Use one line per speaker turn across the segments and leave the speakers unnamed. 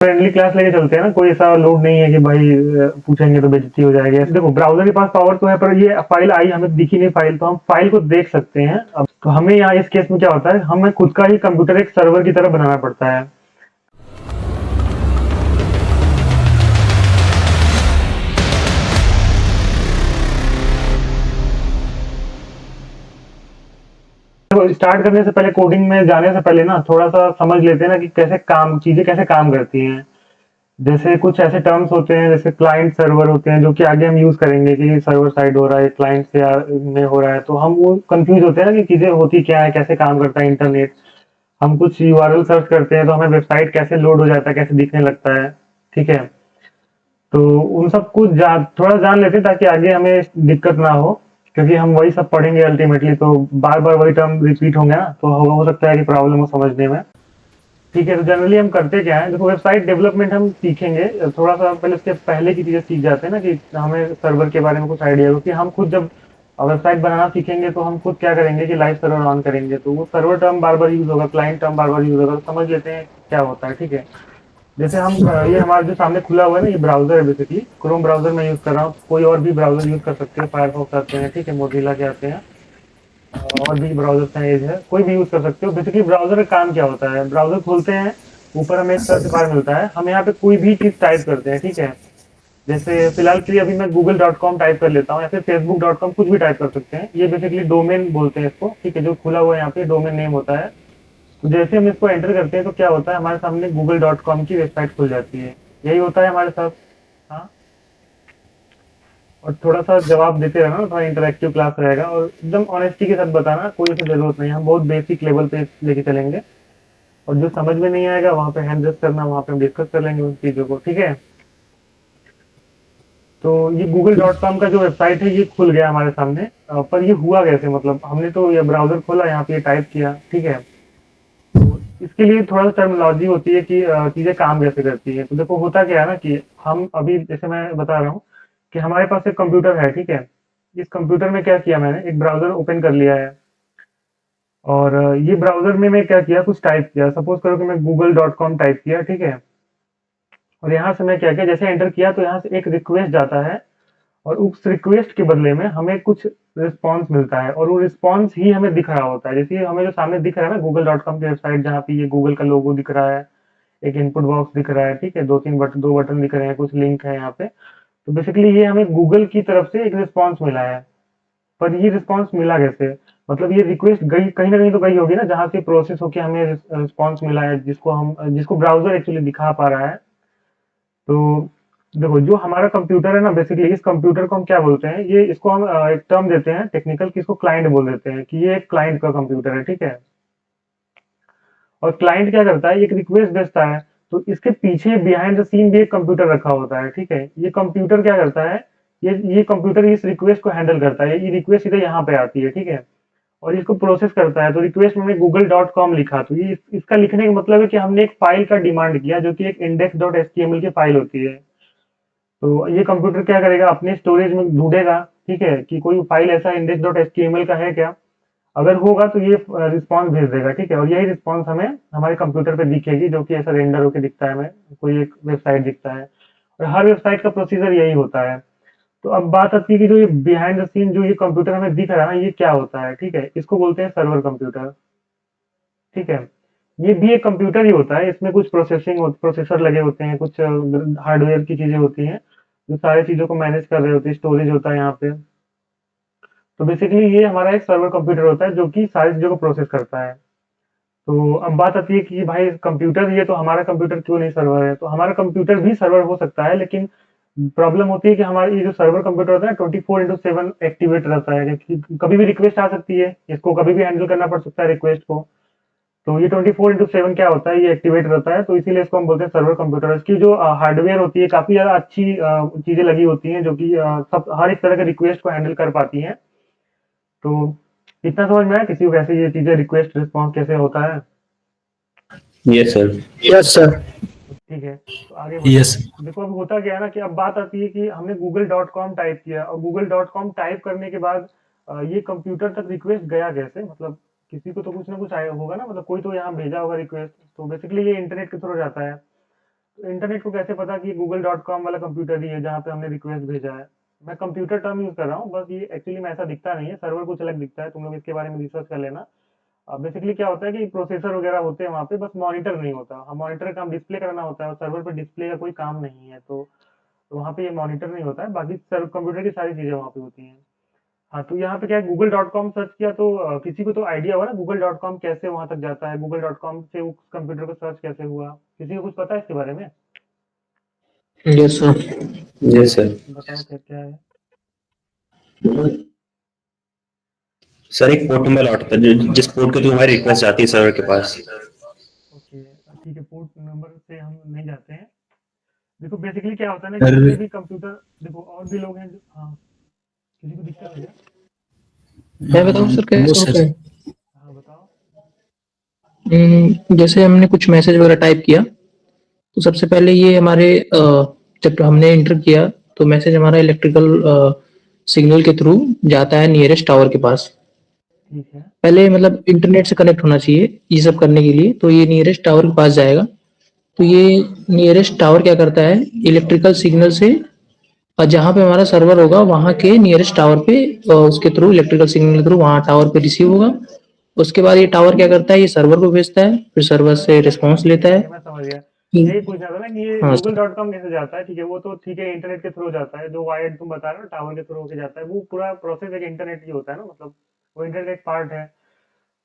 Friendly class लेके चलते हैं ना, कोई ऐसा लोड नहीं है कि भाई पूछेंगे तो बेइज्जती हो जाएगी। देखो ब्राउजर के पास पावर तो है, पर ये फाइल आई हमें दिखी नहीं फाइल, तो हम फाइल को देख सकते हैं। अब तो हमें यहाँ इस केस में क्या होता है, हमें खुद का ही कंप्यूटर एक सर्वर की तरह बनाना पड़ता है। तो स्टार्ट करने से पहले, कोडिंग में जाने से पहले ना थोड़ा सा समझ लेते हैं ना कि कैसे काम चीजें कैसे काम करती हैं। जैसे कुछ ऐसे टर्म्स होते हैं जैसे क्लाइंट सर्वर होते हैं, जो कि आगे हम यूज करेंगे कि सर्वर साइड हो रहा है, क्लाइंट से में हो रहा है, तो हम वो कंफ्यूज होते हैं ना कि चीजें होती क्या है, कैसे काम करता है इंटरनेट। हम कुछ यूआरएल सर्च करते हैं तो हमें वेबसाइट कैसे लोड हो जाता है, कैसे दिखने लगता है। ठीक है, तो उन सब कुछ थोड़ा जान लेते हैं ताकि आगे हमें दिक्कत ना हो, क्योंकि हम वही सब पढ़ेंगे अल्टीमेटली, तो बार बार वही टर्म रिपीट होंगे ना, तो हो सकता है कि प्रॉब्लम हो समझने में। ठीक है, तो जनरली हम करते क्या है, देखो वेबसाइट डेवलपमेंट हम सीखेंगे, थोड़ा सा पहले उसके पहले की चीजें सीख जाते हैं ना, कि हमें सर्वर के बारे में कुछ आइडिया हो, कि हम खुद जब वेबसाइट बनाना सीखेंगे तो हम खुद क्या करेंगे कि लाइव सर्वर ऑन करेंगे, तो वो सर्वर टर्म बार बार यूज होगा, क्लाइंट टर्म बार बार यूज होगा, तो समझ लेते हैं क्या होता है। ठीक है, जैसे हम ये हमारा जो सामने खुला हुआ है ना, ये ब्राउजर है, बेसिकली क्रोम ब्राउजर मैं यूज कर रहा हूँ, कोई और भी ब्राउजर यूज कर सकते हैं, फायरफॉक्स आते हैं, ठीक है, मोजिला के आते हैं, और भी ब्राउजर्स हैं, एज है, कोई भी यूज कर सकते हो। बेसिकली ब्राउजर का काम क्या होता है, ब्राउजर खोलते हैं, ऊपर हमें एक सर्च बार मिलता है, हम यहाँ पे कोई भी चीज टाइप करते हैं। ठीक है, जैसे फिलहाल के लिए अभी मैं google.com टाइप कर लेता हूँ, या फिर facebook.com, कुछ भी टाइप कर सकते हैं, ये बेसिकली डोमेन बोलते हैं इसको। ठीक है, जो खुला हुआ है यहाँ पे डोमेन नेम होता है। तो जैसे हम इसको एंटर करते हैं तो क्या होता है, हमारे सामने google.com की वेबसाइट खुल जाती है। यही होता है हमारे साथ। हाँ, और थोड़ा सा जवाब देते रहना, थोड़ा इंटरेक्टिव क्लास रहेगा, और एकदम ऑनेस्टी के साथ बताना, कोई ऐसी जरूरत नहीं है, हम बहुत बेसिक लेवल पे लेके चलेंगे। और जो समझ में नहीं आएगा वहाँ पे हैंड रेस करना, वहाँ पे हम डिस्कस कर लेंगे उन चीजों को। ठीक है, तो ये google.com का जो वेबसाइट है ये खुल गया हमारे सामने। पर ये हुआ कैसे, मतलब हमने तो ये ब्राउजर खोला, यहाँ पे टाइप किया। ठीक है, तो इसके लिए थोड़ा सा टर्मिनोलॉजी होती है कि चीजें काम कैसे करती है। तो देखो होता क्या है ना, कि हम अभी जैसे मैं बता रहा हूँ कि हमारे पास एक कंप्यूटर है। ठीक है, इस कंप्यूटर में क्या किया, मैंने एक ब्राउजर ओपन कर लिया है, और ये ब्राउजर में मैं क्या किया, कुछ टाइप किया, सपोज करो कि मैं google.com टाइप किया। ठीक है, और यहाँ से मैं क्या किया, जैसे एंटर किया तो यहाँ से एक रिक्वेस्ट जाता है, और उस रिक्वेस्ट के बदले में हमें कुछ रिस्पॉन्स मिलता है, और वो रिस्पॉन्स ही हमें दिख रहा होता है। जैसे हमें जो सामने दिख रहा है ना google.com की वेबसाइट, जहाँ पे ये गूगल का लोगो दिख रहा है, एक इनपुट बॉक्स दिख रहा है, ठीक है, दो बटन दिख रहे हैं, कुछ लिंक है यहाँ पे। तो बेसिकली ये हमें गूगल की तरफ से एक रिस्पॉन्स मिला है। पर ये रिस्पॉन्स मिला कैसे, मतलब ये रिक्वेस्ट गई कहीं ना कहीं, तो गई होगी ना, जहाँ से प्रोसेस होकर हमें रिस्पॉन्स मिला है, जिसको ब्राउजर एक्चुअली दिखा पा रहा है। तो देखो, जो हमारा कंप्यूटर है ना, बेसिकली इस कंप्यूटर को हम क्या बोलते हैं, ये इसको हम एक टर्म देते हैं टेक्निकल, कि इसको क्लाइंट बोल देते हैं, कि ये एक क्लाइंट का कंप्यूटर है। ठीक है, और क्लाइंट क्या करता है, एक रिक्वेस्ट भेजता है, तो इसके पीछे बिहाइंड द सीन भी एक कंप्यूटर रखा होता है। ठीक है, ये कंप्यूटर क्या करता है, ये कंप्यूटर इस रिक्वेस्ट को हैंडल करता है, ये रिक्वेस्ट सीधे यहाँ पे आती है। ठीक है, और इसको प्रोसेस करता है। तो रिक्वेस्ट में हमने google.com लिखा, तो ये इसका लिखने का मतलब है कि हमने एक फाइल का डिमांड किया, जो कि एक index.html की फाइल होती है। तो ये कंप्यूटर क्या करेगा, अपने स्टोरेज में ढूंढेगा, ठीक है, कि कोई फाइल ऐसा index.html का है क्या। अगर होगा तो ये रिस्पॉन्स भेज देगा। ठीक है, और यही रिस्पॉन्स हमें हमारे कंप्यूटर पे दिखेगी, जो कि ऐसा रेंडर होके दिखता है, हमें कोई एक वेबसाइट दिखता है, और हर वेबसाइट का प्रोसीजर यही होता है। तो अब बात आती है कि जो ये बिहाइंड द सीन जो ये कंप्यूटर हमें दिख रहा है ना, ये क्या होता है। ठीक है, इसको बोलते हैं सर्वर कंप्यूटर। ठीक है, ये भी एक कंप्यूटर ही होता है, इसमें कुछ प्रोसेसर लगे होते हैं, कुछ हार्डवेयर की चीजें होती हैं, जो सारी चीजों को मैनेज कर रहे होते हैं, स्टोरेज होता है यहाँ पे। तो बेसिकली ये हमारा एक सर्वर कंप्यूटर होता है, जो कि सारी चीजों को प्रोसेस करता है। तो अब बात आती है कि भाई कंप्यूटर, ये तो हमारा कंप्यूटर क्यों नहीं सर्वर है, तो हमारा कंप्यूटर भी सर्वर हो सकता है, लेकिन प्रॉब्लम होती है कि हमारा ये जो सर्वर कंप्यूटर होता है 24/7 एक्टिवेट रहता है, क्योंकि कभी भी रिक्वेस्ट आ सकती है, इसको कभी भी हैंडल करना पड़ सकता है रिक्वेस्ट को। तो ये 24/7 क्या होता है, ये एक्टिवेट रहता है, तो इसीलिए इसको हम बोलते हैं सर्वर कंप्यूटर। इसकी जो हार्डवेयर होती है, काफी ज्यादा अच्छी चीजें लगी होती हैं, जो कि सब हर एक तरह के रिक्वेस्ट को हैंडल कर पाती हैं। तो इतना समझ में आया किसी को कैसे ये चीजें, रिक्वेस्ट रिस्पॉन्स कैसे होता है।
Yes sir.
Yes sir.
ठीक है, तो आगे बढ़ते
यस।
हैं। देखो अब होता क्या है ना, कि अब बात आती है कि हमने google.com टाइप किया, और google.com टाइप करने के बाद ये कंप्यूटर तक रिक्वेस्ट गया कैसे, मतलब किसी को तो कुछ ना कुछ आया होगा ना, मतलब कोई तो यहाँ भेजा होगा रिक्वेस्ट, तो बेसिकली ये इंटरनेट के थ्रू जाता है। इंटरनेट को कैसे पता कि google.com वाला कंप्यूटर ही है जहाँ पे हमने रिक्वेस्ट भेजा है? मैं कंप्यूटर टर्म यूज़ कर रहा हूँ, बस ये एक्चुअली में ऐसा दिखता नहीं है, सर्वर कुछ अलग दिखता है, तुम लोग इसके बारे में रिसर्च कर लेना। बेसिकली क्या होता है कि प्रोसेसर वगैरह होते हैं वहाँ पे, बस मॉनिटर नहीं होता। हम मॉनिटर का काम डिस्प्ले कराना होता है और सर्वर पे डिस्प्ले का कोई काम नहीं है, तो वहाँ पे ये मॉनिटर नहीं होता है, बाकी सर्व कंप्यूटर की सारी चीज़ें वहाँ पे होती हैं। हाँ, तो यहाँ पे क्या है, google.com सर्च किया तो किसी को तो आइडिया हुआ ना google.com कैसे वहाँ तक जाता है, google.com से उस कंप्यूटर को सर्च कैसे हुआ? किसी को कुछ पता है इसके बारे में?
Yes sir.
Yes sir.
बताओ क्या क्या है?
सर एक पोर्ट नंबर लौटता है जिस पोर्ट के थ्रू हमारी रिक्वेस्ट जाती है सर्वर के पास।
ओके, ठीक है, पोर्ट नंबर से हम नहीं जाते हैं। देखो बेसिकली क्या होता है ना कि
सर
जितने भी कंप्यूटर, देखो और भी लोग हैं जो, हाँ, किसी को दिक्कत है क्या?
मैं बताऊँ सर
हेलो
कैसे
सर।
होता है?
हाँ बताओ।
जैसे हमने कुछ मैसेज वगैरह टाइप किया तो सबसे पहले ये हमारे जब हमने इंटर किया तो मैसेज हमारा इलेक्ट्रिकल सिग्नल के थ्रू जाता है नियरेस्ट टावर के पास।
ठीक है।
पहले मतलब इंटरनेट से कनेक्ट होना चाहिए ये सब करने के लिए, तो ये नियरेस्ट टावर के पास जाएगा। तो ये नियरेस्ट टावर क्या करता है, इलेक्ट्रिकल सिग्नल से और जहाँ पे हमारा सर्वर होगा वहाँ के नियरेस्ट टावर पे उसके थ्रू इलेक्ट्रिकल सिग्नल के थ्रू वहाँ टावर पे रिसीव होगा। उसके बाद ये टावर क्या करता है, ये सर्वर को भेजता है, फिर सर्वर से रिस्पॉन्स लेता
ठीक
है
है, मैं समझ गया।
कि
यही पूछना था ना कि ये
हाँ
गूगल
सर।
डॉट कॉम कैसे जाता है? ठीक है, वो तो ठीक है, इंटरनेट के थ्रू जाता है, जो वायर्ड तुम बता रहे हो टावर के थ्रू होके जाता है, वो पूरा प्रोसेस एक इंटरनेट की होता है ना, मतलब वो इंटरनेट एक पार्ट है।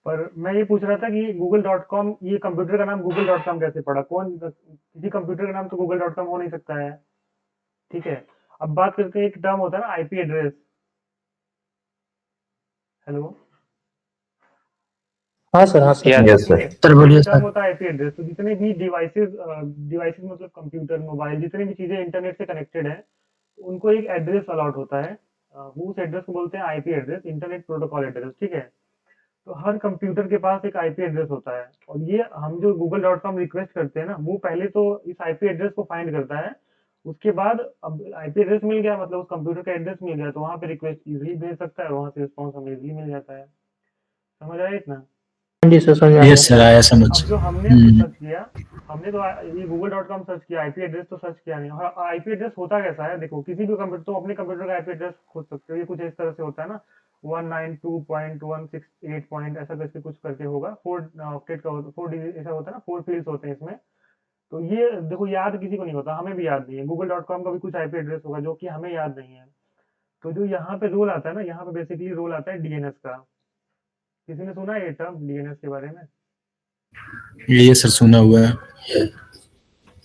पर मैं ये पूछ रहा था कि गूगल डॉट कॉम, ये कंप्यूटर का नाम गूगल डॉट कॉम कैसे पड़ा? कौन, किसी कंप्यूटर का नाम तो गूगल डॉट कॉम हो नहीं सकता है। ठीक है, अब बात करते हैं, एक टर्म होता है ना आईपी एड्रेस। हेलो?
हाँ सर, हाँ सर।
यस
ठीक
सर।
है,
सर
तो
बोलिए
एक टर्म
सर।
होता है आईपी एड्रेस। तो जितने भी डिवाइसेस, डिवाइसेस मतलब कंप्यूटर, मोबाइल, जितनी भी चीजें इंटरनेट से कनेक्टेड है, उनको एक एड्रेस अलॉट होता है। वो उस एड्रेस को बोलते हैं IP address, internet protocol address. ठीक है, तो हर कंप्यूटर के पास एक आईपी एड्रेस होता है, और ये हम जो google.com रिक्वेस्ट करते हैं ना, वो पहले तो इस आईपी एड्रेस को फाइंड करता है। उसके बाद अब आईपी एड्रेस मिल गया, मतलब उस कंप्यूटर का एड्रेस मिल गया, तो वहां पे रिक्वेस्ट इजीली भेज सकता है, वहां से रिस्पॉन्स हमें इजीली मिल जाता है। समझ आया इतना?
हाँ जी सर, समझ आ गया।
यस सर, आया समझ।
अब जो हमने
हम्म।
सर्च किया, हमने तो ये google.com सर्च किया, आईपी एड्रेस तो सर्च किया नहीं। और आईपी एड्रेस होता कैसा है? देखो, किसी भी कंप्यूटर, तो अपने कंप्यूटर का आईपी एड्रेस खोज सकते हो, ये कुछ इस तरह से होता है ना, 192.168 पॉइंट ऐसा करके कुछ करके होगा, 4 ऑक्टेट का होता, 4 डिजिट ऐसा होता है ना, 4 फील्ड्स होते हैं इसमें। तो ये देखो, याद किसी को नहीं होता, हमें भी याद नहीं है। google.com का भी कुछ आईपी एड्रेस होगा जो कि हमें याद नहीं है। तो जो यहाँ पे रोल आता है ना, यहाँ पे बेसिकली रोल आता है डीएनएस का। किसी ने सुना है ये टर्म डीएनएस के बारे में?
ये सर सुना हुआ है।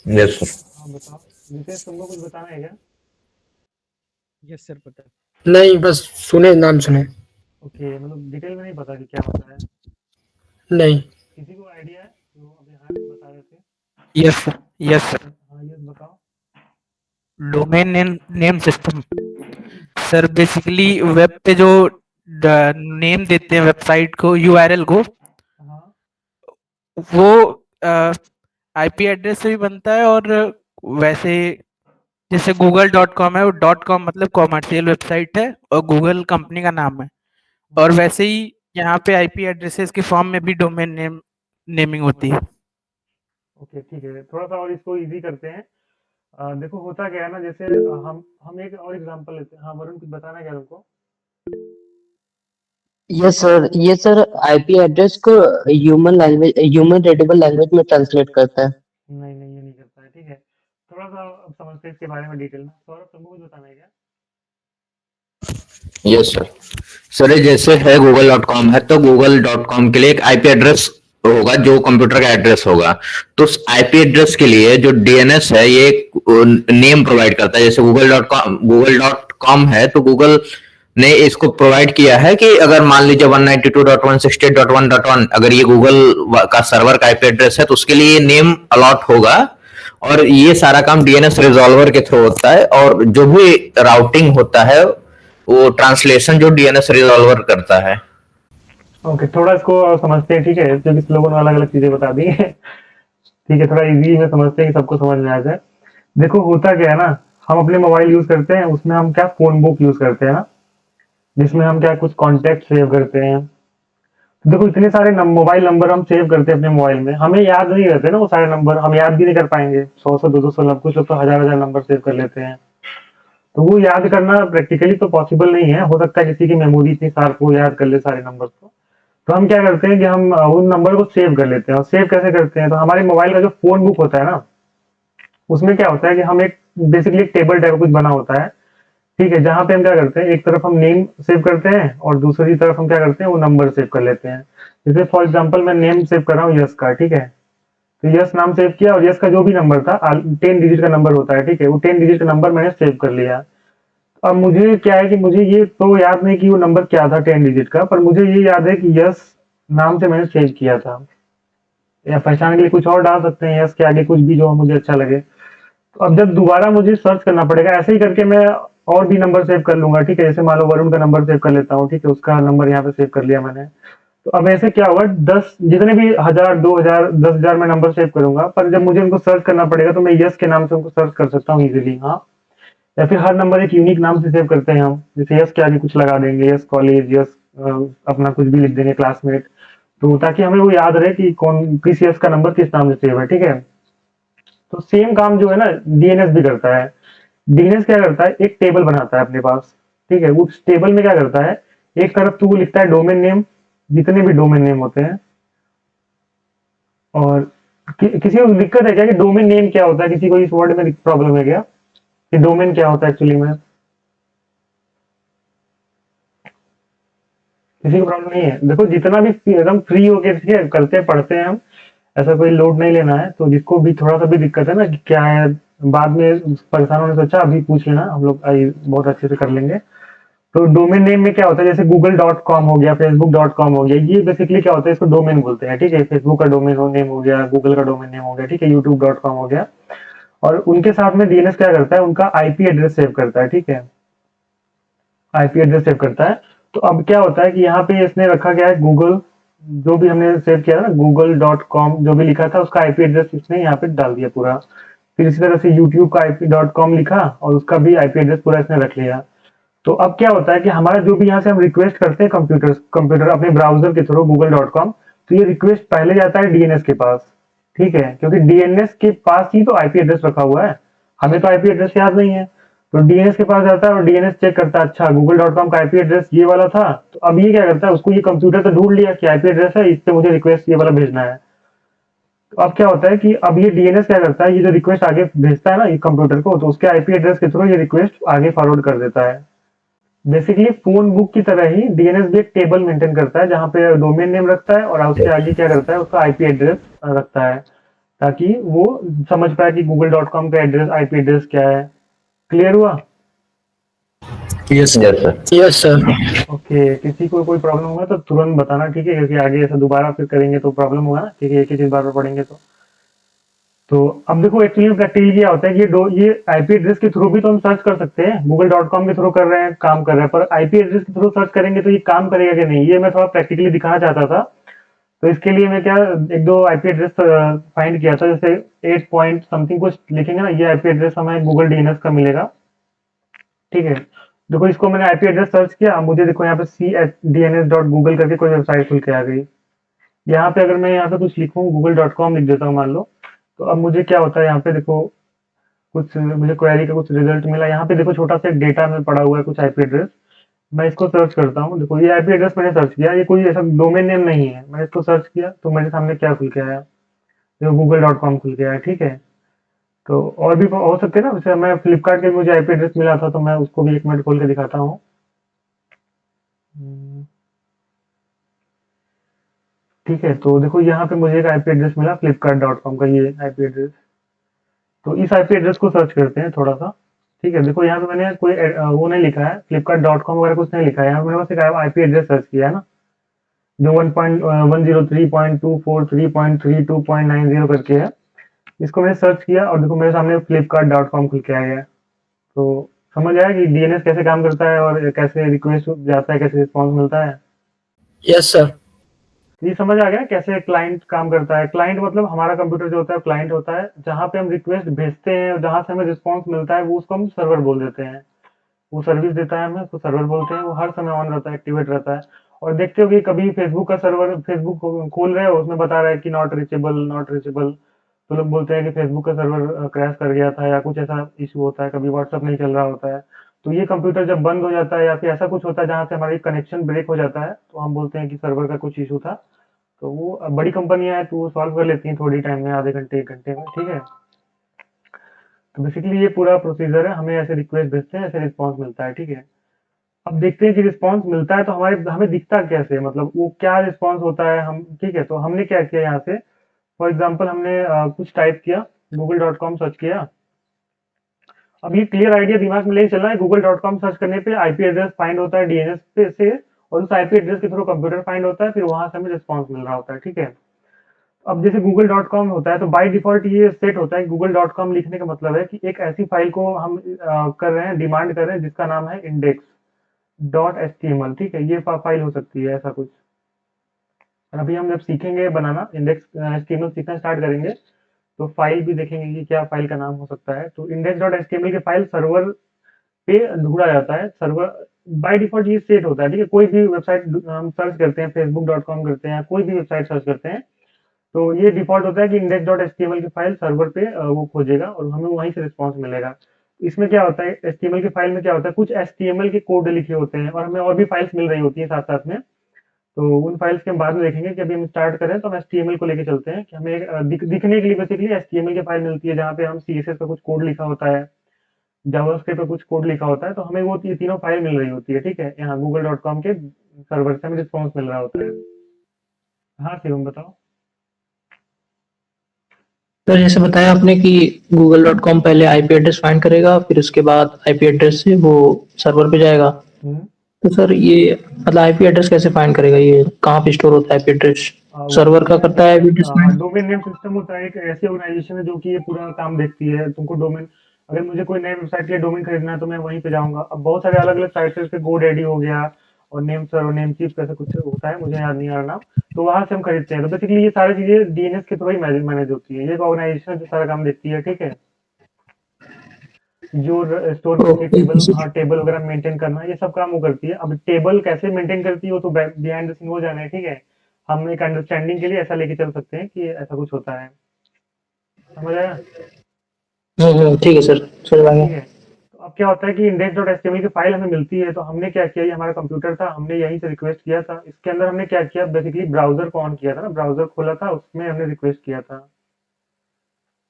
Yes sir.
हाँ बताओ, नितेश, तुमको कुछ बताना है क्या?
यस सर पता है।
नहीं, बस सुने, नाम सुने।
ओके, मतलब डिटेल में नहीं पता कि क्या होता है?
नहीं।
किसी को आइडिया है जो अभी हाल में बता रहे थे?
Yes sir. Yes sir.
हाँ, ये बताओ।
Domain name name system sir, basically web पे जो नेम देते हैं वेबसाइट को, यूआरएल को,
हाँ।
वो आईपी एड्रेस से भी बनता है। और वैसे जैसे google.com है, वो डॉट कॉम मतलब कॉमर्शियल वेबसाइट है और गूगल कंपनी का नाम है। और वैसे ही यहाँ पे आईपी एड्रेसेस के फॉर्म में भी डोमेन नेम नेमिंग होती है।
ओके, ठीक है, थोड़ा सा और इसको इजी करते हैं। देखो होता क्या है ना, जैसे हम एक और एग्जांपल लेते हैं। हाँ वरुण, कुछ बताना है क्या तुमको?
यस सर, ये सर आईपी एड्रेस को human language, human readable language में ट्रांसलेट करता है।
नहीं नहीं, ये नहीं करता है। ठीक है, थोड़ा सा अब समझते हैं इसके बारे में डिटेल में। सौरभ, तुमको कुछ बताना है क्या?
Yes sir. सर ये जैसे है google.com है तो google.com के लिए एक आईपी एड्रेस होगा जो कंप्यूटर का एड्रेस होगा। तो उस आईपी एड्रेस के लिए जो डीएनएस है ये नेम प्रोवाइड करता है। जैसे google.com है तो गूगल ने इसको प्रोवाइड किया है कि अगर मान लीजिए 192.168.1.1 अगर ये गूगल का सर्वर का आईपी एड्रेस है तो उसके लिए नेम अलॉट होगा। और ये सारा काम डीएनएस रिजॉल्वर के थ्रू होता है और जो भी राउटिंग होता है वो ट्रांसलेशन जो डीएनएस रिजॉल्वर करता है।
ओके, थोड़ा इसको और समझते हैं। ठीक है, क्योंकि इस लोगों ने अलग अलग चीजें बता दी है। ठीक है, थोड़ा इजी में समझते हैं कि सबको समझ में आ जाए। देखो होता क्या है ना, हम अपने मोबाइल यूज करते हैं, उसमें हम क्या फोन बुक यूज करते हैं ना, जिसमें हम क्या कुछ कॉन्टेक्ट सेव करते हैं। देखो इतने सारे मोबाइल नंबर हम सेव करते हैं अपने मोबाइल में, हमें याद नहीं रहते ना वो सारे नंबर, हम याद भी नहीं कर पाएंगे, 100 200 नंबर, कुछ लोग तो हजार हजार नंबर सेव कर लेते हैं। तो वो याद करना प्रैक्टिकली तो पॉसिबल नहीं है, हो सकता है किसी की मेमोरी इतनी शार्प हो याद कर ले सारे नंबर को। तो हम क्या करते हैं कि हम उन नंबर को सेव कर लेते हैं। और सेव कैसे करते हैं, तो हमारे मोबाइल का जो फोन बुक होता है ना, उसमें क्या होता है कि हम एक बेसिकली एक टेबल टाइप का कुछ बना होता है, ठीक है, जहाँ पे हम क्या करते हैं, एक तरफ हम नेम सेव करते हैं और दूसरी तरफ हम क्या करते हैं वो नंबर सेव कर लेते हैं। जैसे फॉर एग्जांपल मैं नेम सेव कर रहा हूँ यश का, ठीक है, तो यश नाम सेव किया और यश का जो भी नंबर था 10 डिजिट का नंबर होता है, ठीक है, वो 10 डिजिट का नंबर मैंने सेव कर लिया। अब मुझे क्या है कि मुझे ये तो याद नहीं कि वो नंबर क्या था 10 डिजिट का, पर मुझे ये याद है कि यश नाम से मैंने सेव किया था। या पहचान के लिए कुछ और डाल सकते हैं, यश के आगे कुछ भी जो मुझे अच्छा लगे। तो अब जब दोबारा मुझे सर्च करना पड़ेगा, ऐसे ही करके मैं और भी नंबर सेव कर लूंगा, ठीक है, जैसे मान लो वरुण का नंबर सेव कर लेता हूँ, ठीक है, उसका नंबर यहाँ पे सेव कर लिया मैंने। तो अब ऐसे क्या होगा, 10 जितने भी 1000 2000 10,000 में नंबर सेव करूंगा, पर जब मुझे उनको सर्च करना पड़ेगा तो मैं यस के नाम से उनको सर्च कर सकता हूँ इजीली। हाँ, या फिर हर नंबर एक यूनिक नाम से सेव करते हैं हम, जैसे यस के आगे कुछ लगा देंगे, यस कॉलेज, यस अपना कुछ भी लिख देंगे, क्लासमेट, तो ताकि हमें वो याद रहे कि कौन किस यस का नंबर किस नाम से सेव है, ठीक है। तो सेम काम जो है ना डीएनएस भी करता है। डीएनएस क्या करता है, एक टेबल बनाता है अपने पास, ठीक है, उस टेबल में क्या करता है, एक तरफ तो वो लिखता है डोमेन नेम, जितने भी डोमेन नेम होते हैं। और किसी को दिक्कत है क्या कि डोमेन नेम क्या होता है, किसी को इस वर्ड में प्रॉब्लम है क्या कि डोमेन क्या होता है एक्चुअली में, किसी को प्रॉब्लम नहीं है? देखो जितना भी एकदम फ्री होके ठीक है करते हैं, पढ़ते हैं हम, ऐसा कोई लोड नहीं लेना है। तो जिसको भी थोड़ा सा भी दिक्कत है ना कि क्या है, बाद में परेशान होने से अच्छा अभी पूछ लेना, हम लोग बहुत अच्छे से कर लेंगे। तो डोमेन नेम में क्या होता है, जैसे google.com हो गया, facebook.com हो गया, ये बेसिकली क्या होता है, इसको डोमेन बोलते हैं, ठीक है, फेसबुक का डोमेन नेम हो गया, गूगल का डोमेन नेम हो गया, ठीक है, youtube.com हो गया। और उनके साथ में डीएनएस क्या करता है, उनका आईपी एड्रेस सेव करता है, ठीक है, आईपी एड्रेस सेव करता है। तो अब क्या होता है कि यहाँ पे इसने रखा गया है गूगल, जो भी हमने सेव किया था ना google.com जो भी लिखा था उसका आईपी एड्रेस इसने यहाँ पे डाल दिया पूरा। फिर इसी तरह से यूट्यूब का IP.com लिखा और उसका भी आईपी एड्रेस पूरा इसने रख लिया। तो अब क्या होता है कि हमारा जो भी यहाँ से हम रिक्वेस्ट करते हैं कंप्यूटर अपने ब्राउजर के थ्रू google.com, तो ये रिक्वेस्ट पहले जाता है डीएनएस के पास, ठीक है, क्योंकि डीएनएस के पास ही तो आईपी एड्रेस रखा हुआ है, हमें तो आईपी एड्रेस याद नहीं है। तो डीएनएस के पास जाता है और डीएनएस चेक करता है, अच्छा google.com का आईपी एड्रेस ये वाला था, तो अब ये क्या करता है, उसको ये कंप्यूटर तो ढूंढ लिया कि आईपी एड्रेस है, इस पे मुझे रिक्वेस्ट ये वाला भेजना है। तो अब क्या होता है कि अब ये डीएनएस क्या करता है, ये जो रिक्वेस्ट आगे भेजता है ना ये कंप्यूटर को, तो उसके आईपी एड्रेस के थ्रू ये रिक्वेस्ट आगे फॉरवर्ड कर देता है। बेसिकली फोन बुक की तरह ही डीएनएस भी एक टेबल मेंटेन करता है, जहाँ पे डोमेन नेम रखता है और उसके आगे क्या करता है, उसका आईपी एड्रेस रखता है, ताकि वो समझ पाए कि google.com का एड्रेस आईपी एड्रेस क्या है। क्लियर हुआ?
Yes
yes sir.
Yes sir.
Okay, किसी को कोई प्रॉब्लम होगा तो तुरंत बताना, ठीक है, क्योंकि आगे ऐसा दोबारा फिर करेंगे तो प्रॉब्लम होगा ना, ठीक है, एक ही चीज बार बार पढ़ेंगे तो अब देखो एक्चुअली प्रैक्टिकली क्या होता है कि ये आईपी एड्रेस के थ्रू भी तो हम सर्च कर सकते हैं, google.com के थ्रू कर रहे हैं, काम कर रहे हैं, पर आईपी एड्रेस के थ्रू सर्च करेंगे तो ये काम करेगा कि नहीं, ये मैं थोड़ा प्रैक्टिकली दिखाना चाहता था। तो इसके लिए मैं क्या एक दो आईपी एड्रेस फाइंड किया था, जैसे 8 पॉइंट समथिंग कुछ लिखेंगे ना, ये आईपी एड्रेस हमें गूगल डीएनएस का मिलेगा, ठीक है। देखो इसको मैंने आईपी एड्रेस सर्च किया, मुझे देखो यहाँ पे cdns.google करके कोई वेबसाइट खुल के आ गई। यहाँ पे अगर मैं यहाँ पे कुछ लिखूँ google.com लिख देता हूँ मान लो, तो अब मुझे क्या होता है, यहाँ पे देखो कुछ मुझे क्वेरी का कुछ रिजल्ट मिला, यहाँ पे देखो छोटा सा एक डेटा में पड़ा हुआ है कुछ आईपी एड्रेस। मैं इसको सर्च करता हूँ, देखो ये आईपी एड्रेस मैंने सर्च किया, ये कोई ऐसा डोमेन नेम नहीं है, मैंने इसको सर्च किया तो मेरे सामने क्या खुल के आया, जो google.com खुल के आया, ठीक है। तो और भी हो सकते हैं ना, जैसे मैं फ्लिपकार्ट के मुझे आईपी एड्रेस मिला था, तो मैं उसको भी 1 मिनट खोल के दिखाता हूँ। ठीक है, तो देखो यहाँ पे मुझे एक आईपी एड्रेस मिला flipkart.com का, ये आईपी एड्रेस। तो इस आईपी एड्रेस को सर्च करते हैं थोड़ा सा, ठीक है। देखो यहाँ पे मैंने कोई वो नहीं लिखा है, flipkart.com वगैरह कुछ नहीं लिखा है, यहाँ पे मैंने बस एक आईपी एड्रेस सर्च किया है ना, जो 1.103.243.32.90 करके है, इसको मैंने सर्च किया और देखो मेरे सामने flipkart.com खुल के आ गया। तो समझ आया कि डीएनएस कैसे काम करता है और कैसे रिक्वेस्ट जाता है, कैसे रिस्पॉन्स मिलता है।
Yes sir.
ये समझ आ गया कैसे क्लाइंट काम करता है। क्लाइंट मतलब हमारा कंप्यूटर जो होता है क्लाइंट होता है, जहाँ पे हम रिक्वेस्ट भेजते हैं और जहाँ से हमें रिस्पॉन्स मिलता है वो उसको हम सर्वर बोल देते हैं। वो सर्विस देता है हमें, उसको सर्वर बोलते हैं, वो हर समय ऑन रहता है, एक्टिवेट रहता है। और देखते हो कि कभी फेसबुक का सर्वर फेसबुक खोल रहे हो उसमें बता रहा है कि नॉट रीचेबल नॉट रीचेबल, तो लोग बोलते हैं कि फेसबुक का सर्वर क्रैश कर गया था या कुछ ऐसा इशू होता है, कभी व्हाट्सअप नहीं चल रहा होता है। तो ये कंप्यूटर जब बंद हो जाता है या फिर ऐसा कुछ होता है जहाँ से हमारी कनेक्शन ब्रेक हो जाता है तो हम बोलते हैं कि सर्वर का कुछ इशू था। तो वो बड़ी कंपनियां हैं तो वो सॉल्व कर लेती हैं थोड़ी टाइम में, आधे घंटे 1 घंटे में, ठीक है। तो बेसिकली ये पूरा प्रोसीजर है, हमें ऐसे रिक्वेस्ट भेजते हैं, ऐसे रिस्पॉन्स मिलता है, ठीक है। अब देखते हैं कि रिस्पॉन्स मिलता है तो हमारे हमें दिखता कैसे है, मतलब वो क्या रिस्पॉन्स होता है हम, ठीक है। तो हमने क्या किया यहाँ से, फॉर एग्जाम्पल हमने कुछ टाइप किया, google.com सर्च किया। अब ये क्लियर आइडिया दिमाग में ले चला है, google.com सर्च करने पे आईपी एड्रेस फाइंड होता है डीएनएस पे से, और उस आईपी एड्रेस के थ्रू कंप्यूटर फाइंड होता है, फिर वहां से हमें रिस्पॉन्स मिल रहा होता है, ठीक है। अब जैसे google.com होता है तो बाय डिफॉल्ट ये सेट होता है, google.com लिखने का मतलब है कि एक ऐसी फाइल को हम कर रहे हैं, डिमांड कर रहे हैं जिसका नाम है index.html, ठीक है। ये फाइल हो सकती है ऐसा कुछ। और अभी हम जब सीखेंगे बनाना इंडेक्स HTML सीखना स्टार्ट करेंगे तो फाइल भी देखेंगे कि क्या फाइल का नाम हो सकता है। तो index.html की फाइल सर्वर पे ढूंढा जाता है, सर्वर बाय डिफॉल्ट ये सेट होता है, ठीक है। कोई भी वेबसाइट हम सर्च करते हैं, facebook.com करते हैं, कोई भी वेबसाइट सर्च करते हैं तो ये डिफॉल्ट होता है कि index.html की फाइल सर्वर पे वो खोजेगा और हमें वहीं से रिस्पॉन्स मिलेगा। इसमें क्या होता है, HTML की फाइल में क्या होता है, कुछ HTML के कोड लिखे होते हैं और हमें और भी फाइल्स मिल रही होती है साथ साथ में। तो उन फाइल्स के हम बाद में देखेंगे कि अभी हम स्टार्ट करें तो हम HTML को लेके चलते हैं कि हमें दिखने के लिए बेसिकली HTML की फाइल मिलती है जहाँ पे हम CSS का कुछ कोड लिखा होता है, जावास्क्रिप्ट पे कुछ कोड लिखा होता है, तो हमें वो ये तीनों फाइल मिल रही होती है, ठीक है। यहाँ google.com के सर्वर से हमें रिस्पॉन्स मिल रहा होता है। हाँ शिवम बताओ।
तो जैसे बताया आपने कि google.com पहले आईपी एड्रेस फाइंड करेगा, फिर उसके बाद आईपी एड्रेस से वो सर्वर पे जाएगा।
हम्म।
तो सर ये मतलब आईपी एड्रेस कैसे फाइंड करेगा, ये कहाँ पे स्टोर होता है आईपी एड्रेस? सर्वर का करता है IP address find?
Domain name system होता है, एक ऐसी ऑर्गेनाइजेशन है जो कि ये पूरा काम देखती है। तुमको डोमेन, अगर मुझे कोई नई वेबसाइट के लिए डोमेन खरीदना है तो मैं वहीं पे जाऊंगा। अब बहुत सारे अलग अलग साइट है, जैसे GoDaddy हो गया और नेम सर और नेम चीफ कैसे कुछ होता है, मुझे याद नहीं आ रहा नाम। तो वहां से हम खरीदते हैं। तो बेसिकली ये सारी चीजें डीएनएस के थ्रू ही मैनेज होती है। ये एक ऑर्गेनाइजेशन है जो सारा काम देखती है, ठीक है। जो स्टोर करती है टेबल, हाँ टेबल वगैरह मेंटेन करना, ये सब काम वो करती है। अब टेबल कैसे मेंटेन करती है वो तो बिहाइंड द सीन वो जाना है, ठीक है। हम एक अंडरस्टैंडिंग के लिए ऐसा लेके चल सकते हैं कि ऐसा कुछ होता है, समझ आया?
ठीक है सर, समझ आ
ठीक
गया।
है। तो अब क्या होता है कि index.html की फाइल हमें मिलती है तो हमने क्या किया, ये हमारा कंप्यूटर था, हमने यहीं से रिक्वेस्ट किया था। इसके अंदर हमने क्या किया, बेसिकली ब्राउजर को ऑन किया था ना, ब्राउजर खोला था, उसमें हमने रिक्वेस्ट किया था,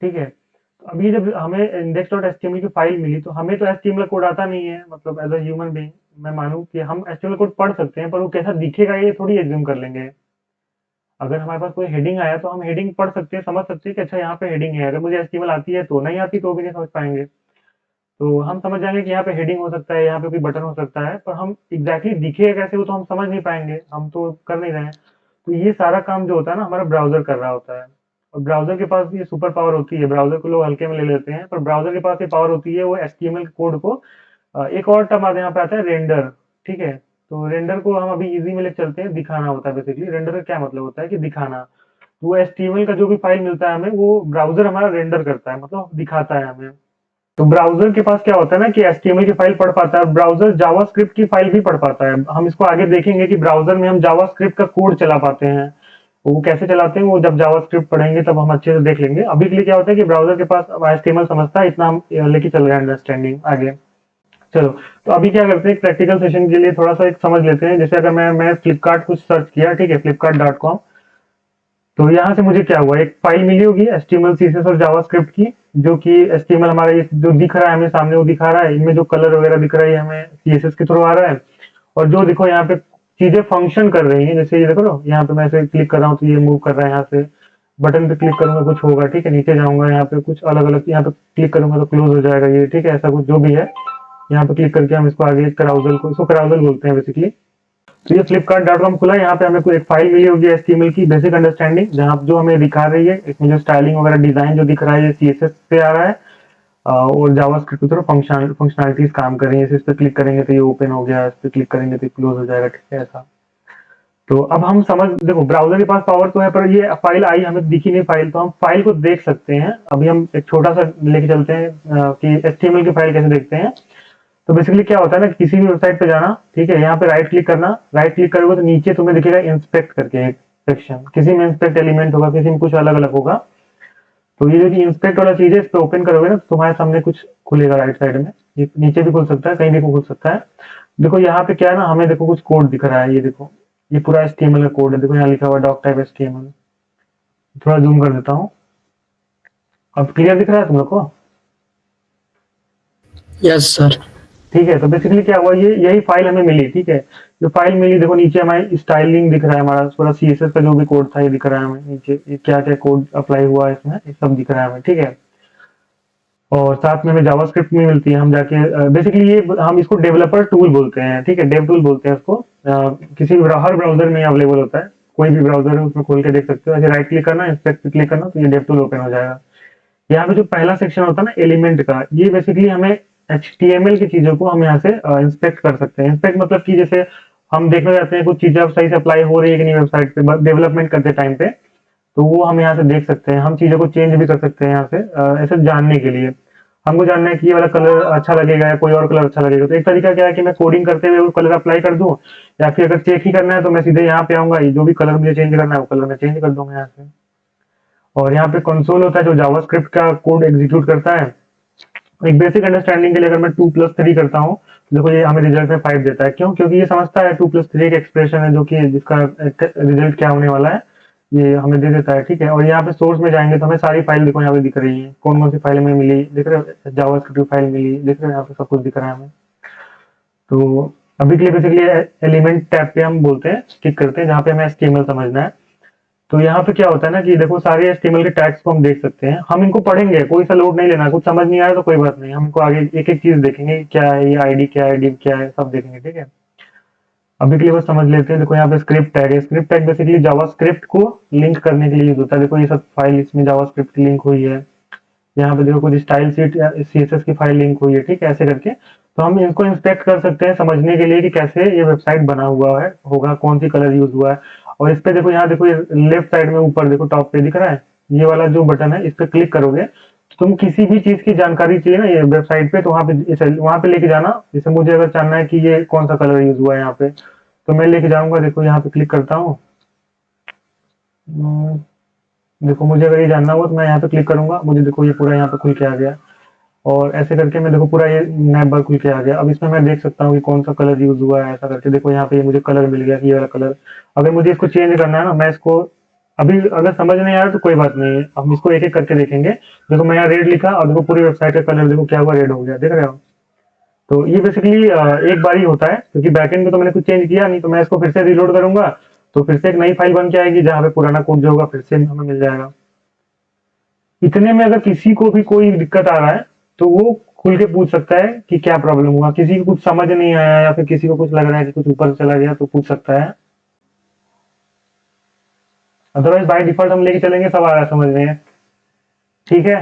ठीक है। तो अभी जब हमें index.html की फाइल मिली तो हमें तो HTML कोड आता नहीं है, मतलब एज अ ह्यूमन बीइंग मैं मानूं कि हम HTML कोड पढ़ सकते हैं पर वो कैसा दिखेगा ये थोड़ी एज्यूम कर लेंगे। अगर हमारे पास कोई हेडिंग आया तो हम हेडिंग पढ़ सकते हैं, समझ सकते हैं कि अच्छा यहाँ पे हेडिंग है। अगर मुझे HTML आती है तो, नहीं आती तो भी नहीं समझ पाएंगे। तो हम समझ जाएंगे कि यहाँ पे हेडिंग हो सकता है, यहाँ पे कोई बटन हो सकता है, पर हम एग्जैक्टली दिखेगा कैसे वो तो हम समझ नहीं पाएंगे, हम तो कर नहीं रहे हैं। तो ये सारा काम जो होता है ना हमारा ब्राउजर कर रहा होता है। और ब्राउजर के पास ये सुपर पावर होती है, ब्राउजर को लोग हल्के में ले लेते हैं, पर ब्राउजर के पास ये पावर होती है वो HTML कोड को एक और टर्म आता है यहाँ पे आता है रेंडर, ठीक है। तो रेंडर को हम अभी इजी में ले चलते हैं, दिखाना होता है बेसिकली। रेंडर का क्या मतलब होता है कि दिखाना। तो वो HTML का जो भी फाइल मिलता है हमें वो ब्राउजर हमारा रेंडर करता है, मतलब दिखाता है हमें। तो ब्राउजर के पास क्या होता है ना कि HTML की फाइल पढ़ पाता है, ब्राउजर जावास्क्रिप्ट की फाइल भी पढ़ पाता है। हम इसको आगे देखेंगे कि ब्राउजर में हम जावास्क्रिप्ट का कोड चला पाते हैं। वो कैसे चलाते हैं वो जब जावास्क्रिप्ट पढ़ेंगे तब हम अच्छे से देख लेंगे। अभी के लिए क्या होता है कि ब्राउजर के पास HTML समझता है, इतना हम लेके चल रहे हैं अंडरस्टैंडिंग आगे। चलो, तो अभी क्या करते हैं, प्रैक्टिकल सेशन के लिए थोड़ा सा एक समझ लेते हैं। जैसे अगर मैं फ्लिपकार्ट कुछ सर्च किया, ठीक है, flipkart.com, तो यहाँ से मुझे क्या हुआ, एक फाइल मिली होगी HTML CSS और जावास्क्रिप्ट की, जो कि HTML हमारा ये जो दिख रहा है हमें सामने वो दिखा रहा है, इनमें जो कलर वगैरह दिख रहा है हमें CSS के थ्रू आ रहा है। और जो देखो यहाँ पे चीजें फंक्शन कर रही हैं, जैसे ये देखो ना, यहाँ पे मैं ऐसे क्लिक कर रहा हूँ तो ये मूव कर रहा है, यहाँ से बटन पे क्लिक करूंगा कुछ होगा, ठीक है। नीचे जाऊंगा यहाँ पे कुछ अलग अलग, यहाँ पे क्लिक करूंगा तो क्लोज हो जाएगा ये, ठीक है। ऐसा कुछ जो भी है यहाँ पे क्लिक करके हम इसको आगे कराउजल को, इसको कराउजल बोलते हैं बेसिकली। तो ये flipkart.com खुला, यहाँ पे हमें कोई एक फाइल मिली होगी HTML की बेसिक अंडरस्टैंडिंग, जहाँ जो हमें दिखा रही है, इसमें जो स्टाइलिंग वगैरह डिजाइन जो दिख रहा है ये CSS से आ रहा है और जावास्क्रिप्ट की तरफ फंक्शनलिटीज काम कर रही है। इस पे क्लिक करेंगे तो ये ओपन हो गया, इस पे क्लिक करेंगे तो क्लोज हो जाएगा, ठीक है ऐसा। तो अब हम समझ, देखो ब्राउजर के पास पावर तो है पर ये फाइल आई हमें दिखी नहीं फाइल, तो हम फाइल को देख सकते हैं। अभी हम एक छोटा सा लेके चलते हैं कि HTML की फाइल कैसे देखते हैं। तो बेसिकली क्या होता है ना, किसी भी वेबसाइट पे जाना, ठीक है, यहाँ पे राइट क्लिक करना, राइट क्लिक करोगे तो नीचे तुम्हें दिखेगा इंस्पेक्ट करके एक सेक्शन, किसी में इंस्पेक्ट एलिमेंट होगा, किसी में कुछ अलग अलग होगा। तो ये जो इंस्पेक्ट वाला चीज है, इस पे ओपन करोगे ना तो तुम्हारे सामने कुछ खुलेगा राइट साइड में, ये नीचे भी खुल सकता है, कहीं भी खुल सकता है। देखो यहाँ पे क्या है ना, हमें देखो कुछ कोड दिख रहा है, ये देखो, ये पूरा HTML का कोड है, देखो यहाँ लिखा हुआ डॉक टाइप HTML। थोड़ा जूम कर देता हूँ, अब क्लियर दिख रहा है तुम लोग को?
Yes sir.
ठीक है, तो बेसिकली क्या हुआ, ये यही फाइल हमें मिली, ठीक है, जो फाइल मिली, देखो नीचे हमारी स्टाइलिंग दिख रहा है, हमारा पूरा CSS का जो भी कोड था ये दिख रहा है हमें नीचे, ये क्या क्या कोड अप्लाई हुआ है इसमें, ये सब दिख रहा है हमें, ठीक है। और साथ में हमें जावास्क्रिप्ट भी मिलती है, हम जाके बेसिकली ये हम इसको डेवलपर टूल बोलते हैं, ठीक है, डेव टूल बोलते हैं इसको। किसी भी हर ब्राउजर में अवेलेबल होता है, कोई भी ब्राउजर है उसमें खोल के देख सकते हो, ऐसे राइट क्लिक करना, इंस्पेक्ट पे क्लिक करना, तो ये डेव टूल ओपन हो जाएगा। यहाँ पे जो पहला सेक्शन होता है ना एलिमेंट का, ये बेसिकली हमें HTML की चीजों को हम यहाँ से इंस्पेक्ट कर सकते हैं। इंस्पेक्ट मतलब कि जैसे हम देखना चाहते हैं कुछ चीजें अब सही से अप्लाई हो रही है कि नहीं वेबसाइट पे डेवलपमेंट करते टाइम पे, तो वो हम यहाँ से देख सकते हैं, हम चीजों को चेंज भी कर सकते हैं यहाँ से, ऐसे जानने के लिए। हमको जानना है कि ये वाला कलर अच्छा लगेगा या कोई और कलर अच्छा लगेगा, तो एक तरीका क्या है कि मैं कोडिंग करते हुए वो कलर अप्लाई कर दूं, या फिर अगर चेक ही करना है तो मैं सीधे यहाँ पे आऊंगा, ये जो भी कलर मुझे चेंज करना है वो कलर मैं चेंज कर दूंगा यहाँ से। और यहाँ पे कंसोल होता है जो जावास्क्रिप्ट का कोड एग्जीक्यूट करता है। एक बेसिक अंडरस्टैंडिंग के लिए अगर मैं 2+3 करता हूँ, देखो ये हमें रिजल्ट में 5 देता है, क्यों? क्योंकि ये समझता है 2+3 एक एक्सप्रेशन है जो कि जिसका रिजल्ट क्या होने वाला है, ये हमें दे देता है, ठीक है। और यहाँ पे सोर्स में जाएंगे तो हमें सारी फाइल देखो यहाँ पे दिख रही है, कौन कौन सी फाइल हमें मिली दिख रहे हो, जावास्क्रिप्ट फाइल मिली दिख रहे हो, यहाँ पे सब कुछ दिख रहा है हमें। तो अभी के लिए बेसिकली एलिमेंट टैब पे हम बोलते हैं, क्लिक करते हैं जहाँ पे हमें HTML समझना है। तो यहाँ पे क्या होता है ना कि देखो सारे HTML के टैग्स को हम देख सकते हैं, हम इनको पढ़ेंगे, कोई सा लोड नहीं लेना, कुछ समझ नहीं आया तो कोई बात नहीं, हम इनको आगे एक एक चीज देखेंगे, क्या है ये ID क्या है, div क्या है, सब देखेंगे, ठीक है। अभी के लिए बस समझ लेते हैं। देखो यहाँ पे स्क्रिप्ट टैग है, स्क्रिप्ट टैग बेसिकली जावास्क्रिप्ट को लिंक करने के लिए यूज होता है। देखो ये सब फाइल इसमें जावास्क्रिप्ट की लिंक हुई है, यहाँ पे देखो कुछ स्टाइल सीट या CSS की फाइल लिंक हुई है, ठीक है, ऐसे करके। तो हम इनको इंस्पेक्ट कर सकते हैं समझने के लिए कि कैसे ये वेबसाइट बना हुआ है, होगा कौन सी कलर यूज हुआ है। और इस पे देखो, यहाँ देखो लेफ्ट साइड में ऊपर देखो टॉप पे दिख रहा है, ये वाला जो बटन है, इस पे क्लिक करोगे तो तुम किसी भी चीज की जानकारी चाहिए ना ये वेबसाइट पे, तो वहां पे लेके जाना। जैसे मुझे अगर जानना है कि ये कौन सा कलर यूज हुआ है यहाँ पे, तो मैं लेके जाऊंगा, देखो यहाँ पे क्लिक करता हूँ। देखो मुझे अगर ये जानना हुआ तो मैं यहाँ पे क्लिक करूंगा, मुझे देखो ये पूरा यहाँ पे खुल के आ गया, और ऐसे करके मैं देखो पूरा ये नैप बार खुल के आ गया। अब इसमें मैं देख सकता हूँ कि कौन सा कलर यूज हुआ है, ऐसा करके देखो यहाँ पे ये मुझे कलर मिल गया, ये वाला कलर। अगर मुझे इसको चेंज करना है ना, मैं इसको अभी अगर समझ नहीं आ रहा तो कोई बात नहीं है, हम इसको एक एक करके देखेंगे। देखो मैं यहाँ रेड लिखा और देखो पूरी वेबसाइट का कलर देखो क्या हुआ, रेड हो गया, देख रहे हो। तो ये बेसिकली एक बार ही होता है, क्योंकि बैकएंड में तो मैंने कुछ चेंज किया नहीं, तो मैं इसको फिर से रिलोड करूंगा तो फिर से एक नई फाइल बन के आएगी जहाँ पे पुराना कोड जो होगा फिर से हमें मिल जाएगा। इतने में अगर किसी को भी कोई दिक्कत आ रहा है तो वो खुल के पूछ सकता है कि क्या प्रॉब्लम हुआ, किसी को कुछ समझ नहीं आया या फिर किसी को कुछ लग रहा है कि कुछ ऊपर चला गया तो पूछ सकता है। अदरवाइज बाय डिफॉल्ट हम लेके चलेंगे, सब आ रहा है समझ में, ठीक है।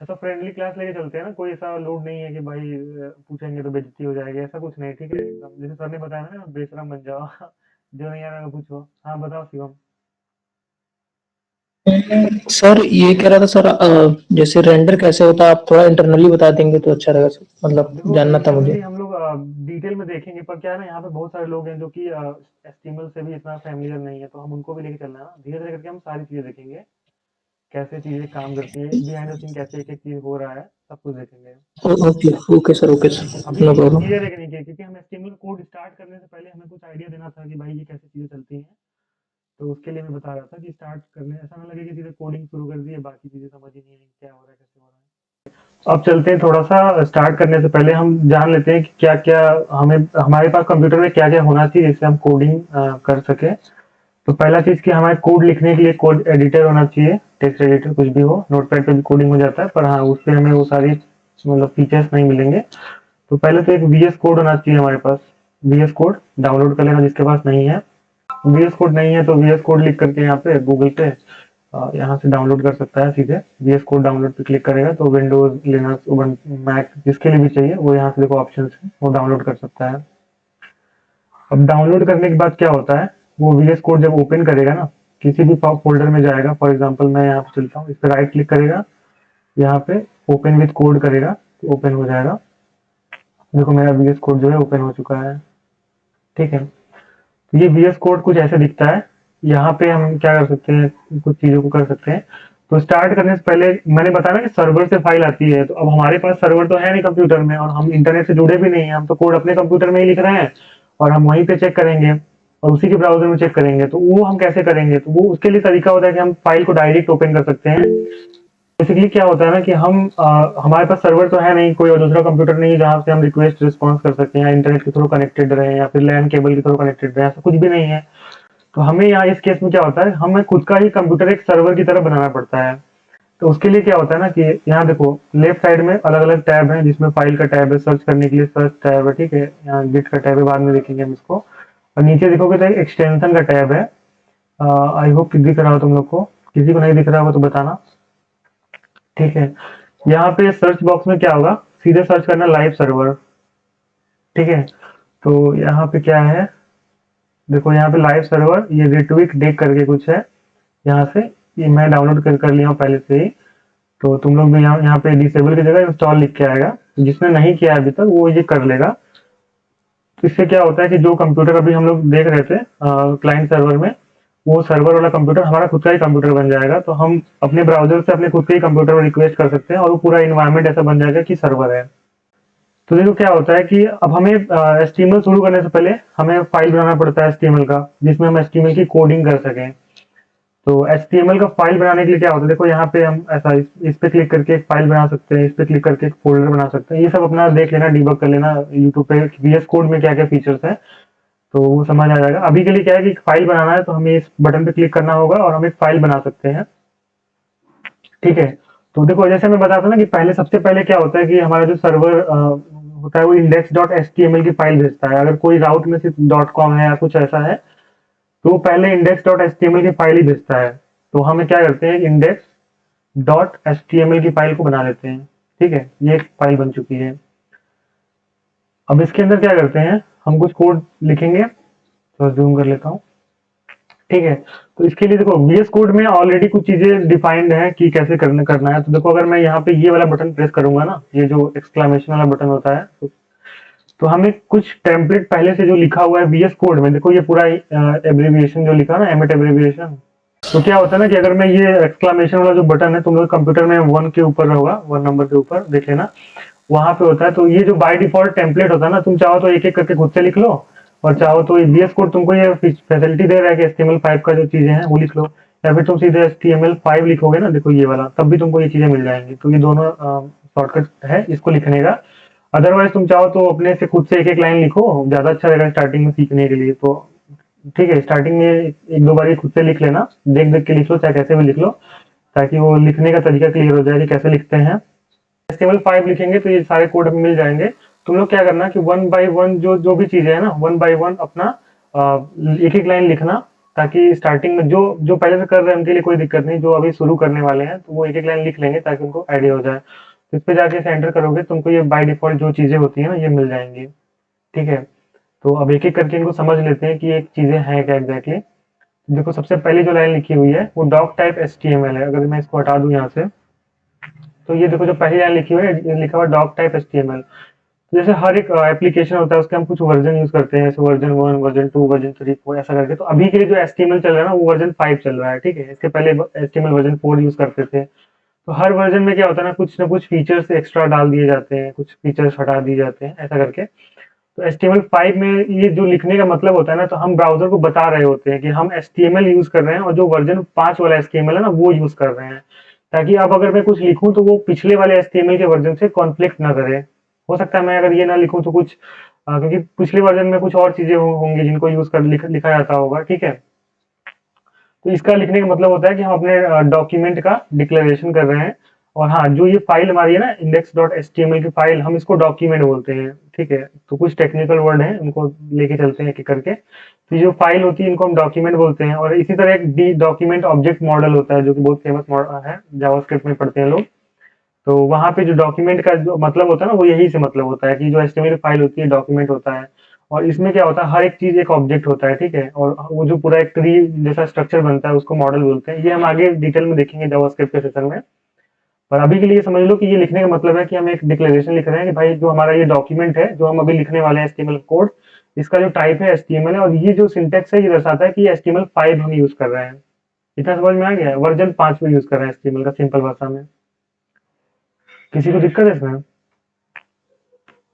ऐसा फ्रेंडली क्लास लेके चलते हैं ना, कोई ऐसा लोड नहीं है कि भाई पूछेंगे तो बेइज्जती हो जाएगी, ऐसा कुछ नहीं, ठीक है। एकदम जैसे सर ने बताया ना, बेशरम बन जाओ जो नहीं आ रहा है पूछो। हाँ बताओ शिवम।
सर ये कह रहा था सर, जैसे रेंडर कैसे होता है आप थोड़ा इंटरनली बता देंगे तो अच्छा रहेगा सर, मतलब
देखो
जानना था मुझे।
इंटरनली हम लोग डिटेल में देखेंगे, पर क्या है ना, यहाँ पे बहुत सारे लोग हैं जो कि HTML से भी इतना फैमिलियर नहीं है, तो हम उनको भी लेके चलना है ना, धीरे धीरे करके हम सारी चीजें देखेंगे, कैसे चीजें काम करती है, बिहाइंड द सीन कैसे एक एक चीज हो रहा है, सब कुछ देखेंगे।
Okay okay sir, okay sir,
अभी
नो प्रॉब्लम।
क्लियर है कि नहीं किया? क्योंकि हम HTML कोड स्टार्ट करने से पहले हमें कुछ आइडिया देना था कि भाई ये कैसे चीजें चलती हैं, तो उसके लिए मैं बता रहा था कि स्टार्ट करने ऐसा ना लगे कि सीधे कोडिंग शुरू कर दी है, बाकी चीजें समझ ही नहीं आई क्या हो रहा है, कैसे हो रहा है। अब चलते हैं, थोड़ा सा स्टार्ट करने से पहले हम जान लेते हैं कि क्या क्या हमें, हमारे पास कंप्यूटर में क्या क्या होना चाहिए जिससे हम कोडिंग कर सके। तो पहला चीज कि हमारे कोड लिखने के लिए कोड एडिटर होना चाहिए, टेक्स्ट एडिटर कुछ भी हो, नोटपैड पे भी कोडिंग हो जाता है, पर हाँ उस पे हमें वो सारी मतलब फीचर्स नहीं मिलेंगे। तो पहले तो एक VS कोड होना चाहिए हमारे पास, VS कोड डाउनलोड कर लेना जिसके पास नहीं है। VS कोड नहीं है तो VS कोड लिख करके यहाँ पे गूगल पे यहाँ से डाउनलोड कर सकता है सीधे। VS कोड डाउनलोड पे क्लिक करेगा तो विंडोज, लिनक्स, मैक जिसके लिए भी चाहिए वो यहाँ से देखो ऑप्शन है, वो डाउनलोड कर सकता है। अब डाउनलोड करने के बाद क्या होता है, वो VS कोड जब ओपन करेगा ना, किसी भी फोल्डर में जाएगा, फॉर एग्जाम्पल मैं यहाँ पे चलता हूँ, इस पर राइट क्लिक करेगा, यहाँ पे ओपन विथ कोड करेगा तो ओपन हो जाएगा। देखो मेरा VS कोड जो है ओपन हो चुका है, ठीक है। तो ये VS कोड कुछ ऐसे दिखता है। यहाँ पे हम क्या कर सकते हैं, कुछ चीज़ों को कर सकते हैं। तो स्टार्ट करने से पहले मैंने बताया ना कि सर्वर से फाइल आती है, तो अब हमारे पास सर्वर तो है नहीं कंप्यूटर में, और हम इंटरनेट से जुड़े भी नहीं हैं, हम तो कोड अपने कंप्यूटर में ही लिख रहे हैं और हम वहीं पे चेक करेंगे और उसी के ब्राउज़र में चेक करेंगे। तो वो हम कैसे करेंगे? तो वो उसके लिए तरीका होता है कि हम फाइल को डायरेक्ट ओपन कर सकते हैं। बेसिकली क्या होता है ना कि हम हमारे पास सर्वर तो है नहीं, कोई और दूसरा कंप्यूटर नहीं है जहाँ से हम रिक्वेस्ट रिस्पॉन्स कर सकते हैं, या इंटरनेट के थ्रू कनेक्टेड रहे या फिर लैन केबल के थ्रू कनेक्टेड रहे, ऐसा कुछ भी नहीं है। तो हमें यहाँ इस केस में क्या होता है, हमें खुद का ही कंप्यूटर एक सर्वर की तरह बनाना पड़ता है। तो उसके लिए क्या होता है ना कि यहाँ देखो लेफ्ट साइड में अलग अलग टैब है, जिसमें फाइल का टैब है, सर्च करने के लिए सर्च टैब है, ठीक है। यहाँ गिट का टैब है, बाद में देखेंगे हम इसको। और नीचे देखोगे तो एक एक्सटेंशन का टैब है। आई होप दिख रहा हो तुम लोग को, किसी को नहीं दिख रहा होगा तो बताना, ठीक है। यहाँ पे सर्च बॉक्स में क्या होगा, सीधे सर्च करना लाइव सर्वर, ठीक है। तो यहाँ पे क्या है, देखो यहाँ पे लाइव सर्वर, ये रिट्वीक डेक करके कुछ है। यहाँ से ये मैं डाउनलोड कर लिया हूँ पहले से ही। तो तुम लोग भी यहाँ पे डिसेबल की जगह इंस्टॉल लिख के आएगा, जिसने नहीं किया अभी तक वो ये कर लेगा। तो इससे क्या होता है कि जो कंप्यूटर अभी हम लोग देख रहे थे क्लाइंट सर्वर में, वो सर्वर वाला कंप्यूटर हमारा खुद का ही कंप्यूटर बन जाएगा। तो हम अपने ब्राउजर से अपने खुद के ही कंप्यूटर में रिक्वेस्ट कर सकते हैं और वो पूरा इन्वायरमेंट ऐसा बन जाएगा कि सर्वर है। तो देखो क्या होता है कि अब हमें HTML शुरू करने से पहले हमें फाइल बनाना पड़ता है HTML का, जिसमें हम HTML की कोडिंग कर सकें। तो HTML का फाइल बनाने के लिए क्या होता है, देखो यहाँ पे हम ऐसा इस पे क्लिक करके एक फाइल बना सकते हैं, इस पे क्लिक करके एक फोल्डर बना सकते हैं। ये सब अपना देख लेना, डीबग कर लेना यूट्यूब पे VS कोड में क्या क्या फीचर्स है, तो वो समझ आ जाएगा। अभी के लिए क्या है कि एक फाइल बनाना है, तो हमें इस बटन पे क्लिक करना होगा और हम एक फाइल बना सकते हैं, ठीक है। तो देखो जैसे मैं बताता ना कि पहले सबसे पहले क्या होता है कि हमारा जो सर्वर होता है वो index.html की फाइल भेजता है। अगर कोई राउट में सिर्फ .com है या कुछ ऐसा है, तो वो पहले index.html की फाइल ही भेजता है। तो हम क्या करते हैं, index.html की फाइल को बना लेते हैं, ठीक है। ये एक फाइल बन चुकी है। अब इसके अंदर क्या करते हैं, हम कुछ कोड लिखेंगे, तो जूम कर लेता हूँ, ठीक है। तो इसके लिए देखो VS कोड में ऑलरेडी कुछ चीजें डिफाइंड है कि कैसे करना है। तो देखो अगर मैं यहाँ पे ये वाला बटन प्रेस करूंगा ना, ये जो एक्सक्लेमेशन वाला बटन होता है, तो हमें कुछ टेम्पलेट पहले से जो लिखा हुआ है VS कोड में, देखो ये पूरा एब्रिविएशन जो लिखा है ना, एमिट एब्रिविएशन। तो क्या होता है ना कि अगर मैं ये एक्सक्लेमेशन वाला जो बटन है, तुम लोग कंप्यूटर में 1 के ऊपर होगा, 1 नंबर के ऊपर देख लेना, वहां पे होता है। तो ये जो बाय डिफॉल्ट टेम्पलेट होता है ना, तुम चाहो तो एक एक करके खुद से लिख लो, और चाहो तो VS कोड तुमको ये फैसिलिटी दे रहा है कि HTML5 का जो चीजें हैं वो लिख लो, या फिर तुम सीधे HTML5 लिखोगे ना, देखो ये वाला, तब भी तुमको ये चीजें मिल जाएंगी। तो ये दोनों शॉर्टकट है इसको लिखने का। अदरवाइज तुम चाहो तो अपने से खुद से एक एक लाइन लिखो, ज्यादा अच्छा रहेगा स्टार्टिंग में सीखने के लिए। तो ठीक है, स्टार्टिंग में एक दो बार ये खुद से लिख लेना, देख देख के लिख लो, चाहे कैसे भी लिख लो, ताकि वो लिखने का तरीका क्लियर हो जाए कि कैसे लिखते हैं। HTML5 लिखेंगे तो ये सारे कोड हमें मिल जाएंगे। तुम लोग क्या करना कि 1 बाय 1 जो भी चीजें है ना, 1 बाय 1 अपना एक एक लाइन लिखना, ताकि स्टार्टिंग में जो जो पहले से कर रहे हैं उनके लिए कोई दिक्कत नहीं, जो अभी शुरू करने वाले हैं तो वो एक एक लाइन लिख लेंगे ताकि उनको आइडिया हो जाए। तो इस पे जाके एंटर करोगे, तुमको ये बाय डिफॉल्ट जो चीजें होती है ना ये मिल जाएंगी, ठीक है। तो अब एक एक करके इनको समझ लेते हैं कि ये चीजें हैं क्या एग्जैक्टली। देखो सबसे पहली जो लाइन लिखी हुई है वो डॉक टाइप HTML है। अगर मैं इसको हटा दूं यहाँ से, तो ये देखो जो पहली लाइन लिखी हुई है, ये लिखा हुआ डॉक टाइप HTML। जैसे हर एक एप्लीकेशन होता है उसके हम कुछ वर्जन यूज करते हैं, जैसे वर्जन 1, वर्जन 2, वर्जन 3, 4 ऐसा करके। तो अभी के लिए जो HTML चल रहा है ना वो वर्जन 5 चल रहा है, ठीक है। इसके पहले HTML वर्जन 4 यूज करते थे। तो हर वर्जन में क्या होता है ना कुछ फीचर्स एक्स्ट्रा डाल दिए जाते हैं, कुछ फीचर्स हटा दिए जाते हैं, ऐसा करके। तो HTML5 में ये जो लिखने का मतलब होता है ना, तो हम ब्राउजर को बता रहे होते हैं कि हम HTML यूज कर रहे हैं और जो वर्जन 5 वाला HTML है ना वो यूज कर रहे हैं, ताकि अब अगर मैं कुछ लिखूं तो वो पिछले वाले HTML के वर्जन से कॉन्फ्लिक्ट ना करे। हो सकता है मैं अगर ये ना लिखूं तो कुछ क्योंकि पिछले वर्जन में कुछ और चीजें होंगी जिनको यूज कर लिखा जाता होगा, ठीक है। तो इसका लिखने का मतलब होता है कि हम अपने डॉक्यूमेंट का डिक्लेरेशन कर रहे हैं। और हाँ, जो ये फाइल हमारी है ना index.html की फाइल, हम इसको डॉक्यूमेंट बोलते हैं, ठीक है। तो कुछ टेक्निकल वर्ड हैं, उनको लेके चलते हैं एक एक करके। तो जो फाइल होती है इनको हम डॉक्यूमेंट बोलते हैं। और इसी तरह एक डॉक्यूमेंट ऑब्जेक्ट मॉडल होता है जो कि बहुत फेमस मॉडल है, जावास्क्रिप्ट में पढ़ते हैं लोग। तो वहां पे जो डॉक्यूमेंट का जो मतलब होता है ना वो यही से मतलब होता है कि जो HTML फाइल होती है डॉक्यूमेंट होता है। और इसमें क्या होता है, हर एक चीज एक ऑब्जेक्ट होता है, ठीक है। और वो जो पूरा एक ट्री जैसा स्ट्रक्चर बनता है उसको मॉडल बोलते हैं। ये हम आगे डिटेल में देखेंगे जावास्क्रिप्ट के सेशन में। पर अभी के लिए समझ लो कि ये लिखने का मतलब है कि हम एक डिक्लेरेशन लिख रहे हैं कि भाई जो हमारा ये डॉक्यूमेंट है, जो हम अभी लिखने वाले हैं एचटीएमएल कोड, इसका जो टाइप है एचटीएमएल है, और ये जो सिंटेक्स है ये दर्शाता है कि एचटीएमएल 5 हम यूज कर रहे हैं। इतना समझ में आ गया? वर्जन 5 में यूज कर रहे हैं एचटीएमएल का, सिंपल भाषा में। किसी को दिक्कत है इसमें?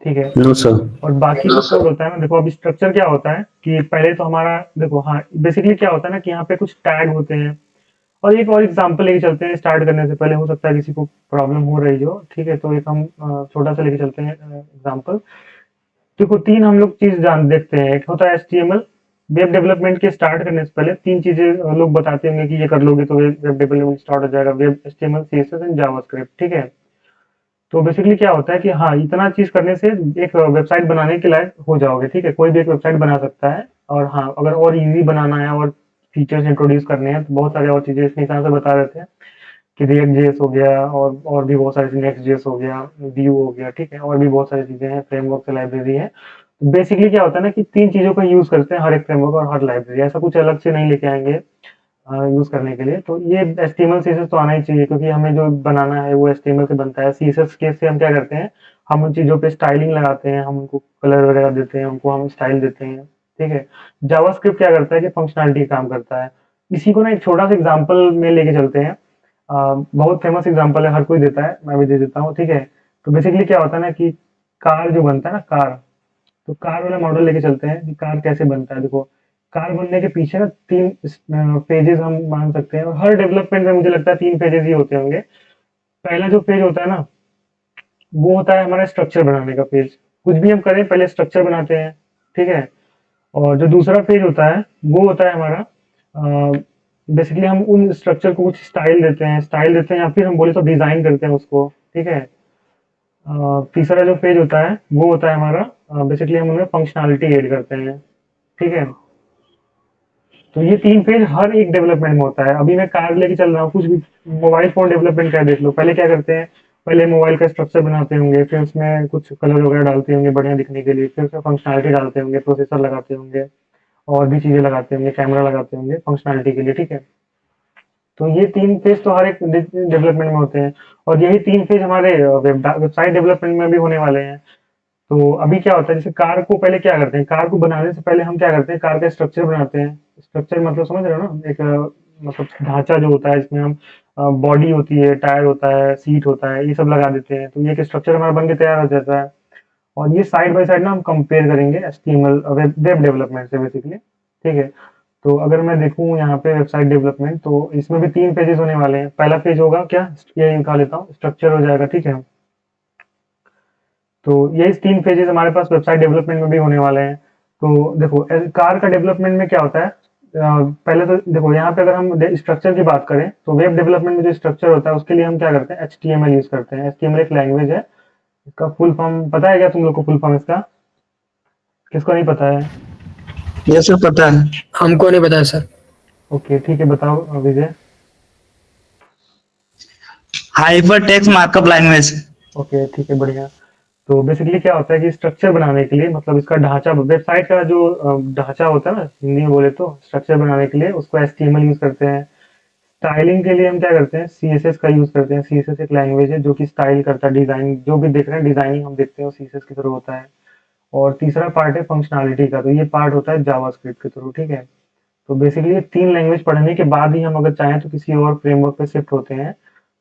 ठीक है।
No sir.
और बाकी जो कोड होता है ना, देखो अभी स्ट्रक्चर क्या होता है कि पहले तो हमारा देखो, हाँ बेसिकली क्या होता है ना कि यहाँ पे कुछ टैग होते हैं। और एक और एग्जांपल लेके चलते हैं स्टार्ट करने से पहले, हो सकता है किसी को प्रॉब्लम हो रही हो, ठीक है? तो एक हम छोटा सा लेके चलते हैं एग्जांपल। देखो 3 हम लोग चीज जान देखते हैं। एक होता है एचटीएमएल। वेब डेवलपमेंट के स्टार्ट करने से पहले 3 चीजें लोग बताते होंगे कि ये कर लोगे तो वेब डेवलपमेंट स्टार्ट हो जाएगा। Web HTML, CSS and JavaScript, ठीक है? तो बेसिकली क्या होता है कि हाँ, इतना चीज करने से एक वेबसाइट बनाने के लायक हो जाओगे, ठीक है? कोई भी एक वेबसाइट बना सकता है। और हाँ, अगर और इजी बनाना है और फीचर्स इंट्रोड्यूस करने हैं तो बहुत सारे और चीजें इसमें हिसाब से बता रहे थे कि रिएक्ट जेएस हो गया, और भी बहुत सारी, नेक्स्ट जेएस हो गया, व्यू हो गया, ठीक है? और भी बहुत सारी चीजें हैं, फ्रेमवर्क से लाइब्रेरी है। बेसिकली क्या होता है ना कि 3 चीजों का यूज करते हैं हर एक फ्रेमवर्क और हर लाइब्रेरी, ऐसा कुछ अलग से नहीं लेके आएंगे यूज करने के लिए। तो ये एचटीएमएल सीएसएस तो आना ही चाहिए, क्योंकि हमें जो बनाना है वो एचटीएमएल से बनता है। सीएसएस के से हम क्या करते हैं, हम उन चीजों पे स्टाइलिंग लगाते हैं, हम उनको कलर वगैरह देते हैं, उनको हम स्टाइल देते हैं, ठीक है? जावास्क्रिप्ट क्या करता है कि फंक्शनैलिटी काम करता है। इसी को ना एक छोटा सा एग्जांपल में लेके चलते हैं। बहुत फेमस एग्जांपल है, हर कोई देता है, मैं भी दे देता हूँ, ठीक है? तो बेसिकली क्या होता है ना कि कार जो बनता है ना, कार, तो कार वाला मॉडल लेके चलते हैं कि कार कैसे बनता है। देखो, कार बनने के पीछे ना 3 फेजेस हम मान सकते हैं, और हर डेवलपमेंट में मुझे लगता है 3 फेजेस ही होते होंगे। पहला जो फेज होता है ना, वो होता है हमारा स्ट्रक्चर बनाने का फेज। कुछ भी हम करें पहले स्ट्रक्चर बनाते हैं, ठीक है? और जो दूसरा फेज होता है वो होता है हमारा, बेसिकली हम उन स्ट्रक्चर को कुछ स्टाइल देते हैं, या फिर हम बोले तो डिजाइन करते हैं उसको, ठीक है? तीसरा जो फेज होता है वो होता है हमारा, बेसिकली हम उनमें फंक्शनैलिटी ऐड करते हैं, ठीक है? तो ये 3 फेज हर एक डेवलपमेंट में होता है। अभी मैं कार लेके चल रहा हूँ, कुछ भी मोबाइल फोन डेवलपमेंट का देख लो, पहले क्या करते हैं, पहले मोबाइल का स्ट्रक्चर बनाते होंगे, फिर उसमें कुछ कलर वगैरह डालते होंगे बढ़िया दिखने के लिए, फिर उसमें फंक्शनैलिटी डालते होंगे, प्रोसेसर लगाते होंगे, और भी चीजें लगाते होंगे, कैमरा लगाते होंगे फंक्शनैलिटी के लिए, ठीक है? तो ये 3 फेज तो हर एक डेवलपमेंट में होते हैं, और यही 3 फेज हमारे वेबसाइट डेवलपमेंट में भी होने वाले हैं। तो अभी क्या होता है, जैसे कार को पहले क्या करते हैं, कार को बनाने से पहले हम क्या करते हैं, कार का स्ट्रक्चर बनाते हैं। स्ट्रक्चर मतलब समझ रहे हो ना, एक मतलब ढांचा जो होता है, जिसमें हम बॉडी होती है, टायर होता है, सीट होता है, ये सब लगा देते हैं, तो ये एक स्ट्रक्चर हमारा बन के तैयार हो जाता है। और ये साइड बाय साइड ना हम कंपेयर करेंगे एचटीएमएल वेब डेवलपमेंट से बेसिकली, ठीक है? तो अगर मैं देखूं यहाँ पे वेबसाइट डेवलपमेंट, तो इसमें भी 3 पेजेस होने वाले हैं। पहला पेज होगा क्या, ये निकाल लेता हूँ, स्ट्रक्चर हो जाएगा, ठीक है? तो ये 3 फेजेस हमारे पास वेबसाइट डेवलपमेंट में भी होने वाले हैं। तो देखो, कार का डेवलपमेंट में क्या होता है, पहले तो देखो यहाँ पे अगर हम स्ट्रक्चर की बात करें, तो वेब डेवलपमेंट में जो स्ट्रक्चर होता है उसके लिए हम क्या करते हैं, एचटीएमएल यूज करते हैं। एचटीएमएल एक लैंग्वेज है। इसका फुल फॉर्म पता है क्या तुम लोग को? फुल फॉर्म इसका किसको नहीं पता है?
ये सर पता है। हमको नहीं पता है सर।
ओके, ठीक है, बताओ Vijay.
Hyper text markup language.
Okay, ठीक है, बढ़िया। तो बेसिकली क्या होता है कि स्ट्रक्चर बनाने के लिए, मतलब इसका ढांचा, वेबसाइट का जो ढांचा होता है ना, हिंदी में बोले तो स्ट्रक्चर बनाने के लिए उसको एचटीएमएल यूज करते हैं। स्टाइलिंग के लिए हम क्या करते हैं, सीएसएस का यूज करते हैं। सीएसएस एक लैंग्वेज है जो कि स्टाइल करता है, डिजाइन जो भी देख रहे हैं, डिजाइनिंग हम देखते हैं वो सीएसएस के थ्रू होता है। और तीसरा पार्ट है फंक्शनैलिटी का, तो ये पार्ट होता है जावास्क्रिप्ट के थ्रू, ठीक है? तो बेसिकली ये 3 लैंग्वेज पढ़ने के बाद ही हम अगर चाहें तो किसी और फ्रेमवर्क पे शिफ्ट होते हैं।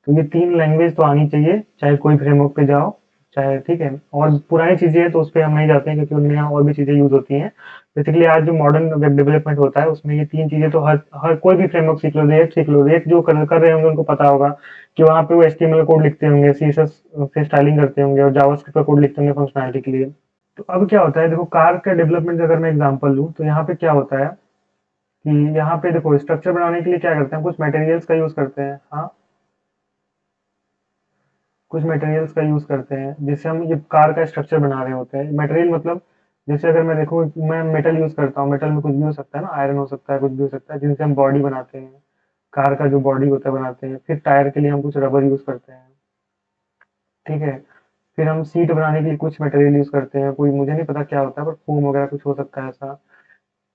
तो ये 3 लैंग्वेज तो आनी चाहिए, चाहे कोई फ्रेमवर्क पे जाओ, चाहे, ठीक है? और पुरानी चीजें हैं तो उस पे हम नहीं जाते हैं, क्योंकि उनमें यहाँ और भी चीजें यूज होती हैं। बेसिकली आज जो मॉडर्न वेब डेवलपमेंट होता है उसमें ये 3 चीजें तो हर हर कोई भी फ्रेमवर्क सीख लो, रिएक्ट सीख लो, रिएक्ट जो कर रहे होंगे उनको पता होगा कि वहाँ पे वो एचटीएमएल कोड लिखते होंगे, सीएसएस से स्टाइलिंग करते होंगे, और जावास्क्रिप्ट का कोड लिखते होंगे फंक्शनैलिटी के लिए। तो अब क्या होता है, देखो कार का डेवलपमेंट का अगर मैं एग्जांपल लूँ, तो यहाँ पे क्या होता है कि यहाँ पे देखो स्ट्रक्चर बनाने के लिए क्या करते हैं, कुछ मटेरियल्स का यूज करते हैं। हाँ, कुछ मटेरियल्स का यूज करते हैं जिससे हम ये कार का स्ट्रक्चर बना रहे होते हैं। मटेरियल मतलब, जैसे अगर मैं देखूँ, मैं मेटल यूज करता हूँ, मेटल में कुछ भी हो सकता है ना, आयरन हो सकता है, कुछ भी हो सकता है, जिनसे हम बॉडी बनाते हैं, कार का जो बॉडी होता है बनाते हैं। फिर टायर के लिए हम कुछ रबर यूज करते हैं, ठीक है? फिर हम सीट बनाने के लिए कुछ मटेरियल यूज करते हैं, कोई मुझे नहीं पता क्या होता है, पर फोम वगैरह कुछ हो सकता है ऐसा।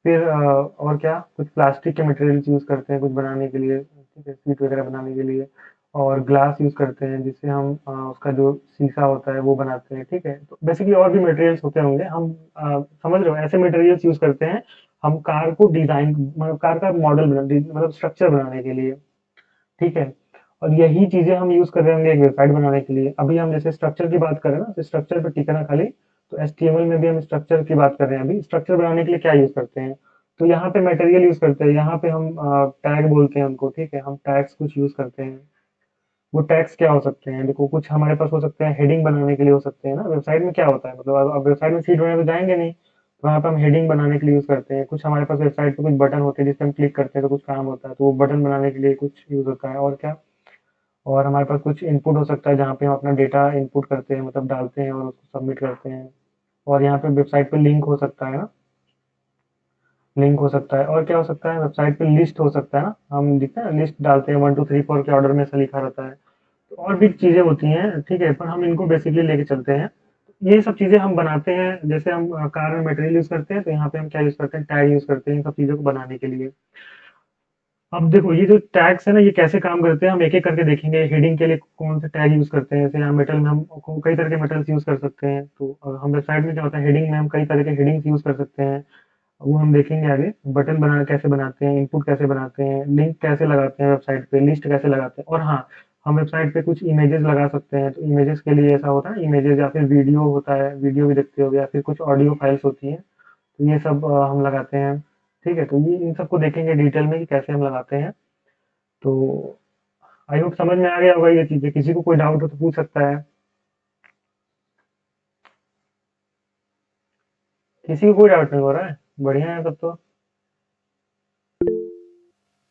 फिर और क्या, कुछ प्लास्टिक के मटेरियल्स यूज करते हैं कुछ बनाने के लिए, ठीक है, सीट वगैरह बनाने के लिए। और ग्लास यूज़ करते हैं जिससे हम उसका जो शीशा होता है वो बनाते हैं, ठीक है? तो बेसिकली और भी मटेरियल्स होते होंगे, हम समझ रहे हो ऐसे मटेरियल्स यूज़ करते हैं हम कार को डिज़ाइन मतलब कार का मॉडल मतलब स्ट्रक्चर बनाने के लिए, ठीक है? और यही चीज़ें हम यूज़ कर रहे होंगे एक वेबसाइट बनाने के लिए। अभी हम जैसे स्ट्रक्चर की बात कर रहे हैं ना, तो स्ट्रक्चर पे टिके ना खाली, तो एचटीएमएल में भी हम स्ट्रक्चर की बात कर रहे हैं अभी। स्ट्रक्चर बनाने के लिए क्या यूज़ करते हैं? तो यहाँ पे मटेरियल यूज़ करते हैं, यहाँ पे हम टैग बोलते हैं उनको, ठीक है? हम टैग्स कुछ यूज़ करते हैं। वो टैग्स क्या हो सकते हैं? देखो कुछ हमारे पास हो सकते हैं हेडिंग बनाने के लिए हो सकते हैं ना, वेबसाइट में क्या होता है मतलब अब वेबसाइट में सीट बनाने तो जाएँगे नहीं, तो वहाँ पे हम हेडिंग बनाने के लिए यूज़ करते हैं। कुछ हमारे पास वेबसाइट पे कुछ बटन होते हैं जिस पे हम क्लिक करते हैं तो कुछ काम होता है, तो वो बटन बनाने के लिए कुछ यूज़ होता है। और क्या? और हमारे पास कुछ इनपुट हो सकता है जहाँ पे हम अपना डेटा इनपुट करते हैं मतलब डालते हैं और उसको सबमिट करते हैं। और यहाँ पे वेबसाइट पे लिंक हो सकता है ना, लिंक हो सकता है। और क्या हो सकता है? वेबसाइट पे लिस्ट हो सकता है ना, हम दिखता है लिस्ट डालते हैं 1 2 3 4 के ऑर्डर में ऐसा लिखा रहता है। तो और भी चीज़ें होती हैं, ठीक है? पर हम इनको बेसिकली लेके चलते हैं। ये सब चीज़ें हम बनाते हैं, जैसे हम कार में मटेरियल यूज़ करते हैं, तो यहाँ पे हम क्या यूज़ करते हैं? टैग यूज़ करते हैं इन सब चीज़ों को बनाने के लिए। अब देखो ये जो टैग्स है ना, ये कैसे काम करते हैं हम एक-एक करके देखेंगे। हेडिंग के लिए कौन से टैग यूज़ करते हैं, जैसे यहाँ मेटल में हम कई तरह के मेटल्स यूज़ कर सकते हैं। तो हम वेबसाइट में क्या होता है हेडिंग में हम कई तरह के हेडिंग्स यूज़ कर सकते हैं, वो हम देखेंगे आगे। बटन कैसे बनाते हैं, इनपुट कैसे बनाते हैं, लिंक कैसे लगाते हैं वेबसाइट पे, लिस्ट कैसे लगाते हैं। और हाँ, हम वेबसाइट पे कुछ इमेजेस लगा सकते हैं, तो इमेजेस के लिए ऐसा होता है ना, इमेजेस या फिर वीडियो होता है, वीडियो भी देखते हो या फिर कुछ ऑडियो फाइल्स होती हैं, तो ये सब हम लगाते हैं, ठीक है? तो ये इन सबको देखेंगे डिटेल में कि कैसे हम लगाते हैं। तो आई होप समझ में आ गया होगा ये चीज़ें। किसी को कोई डाउट हो तो पूछ सकता है। किसी को कोई डाउट नहीं हो रहा है? बढ़िया है तब तो।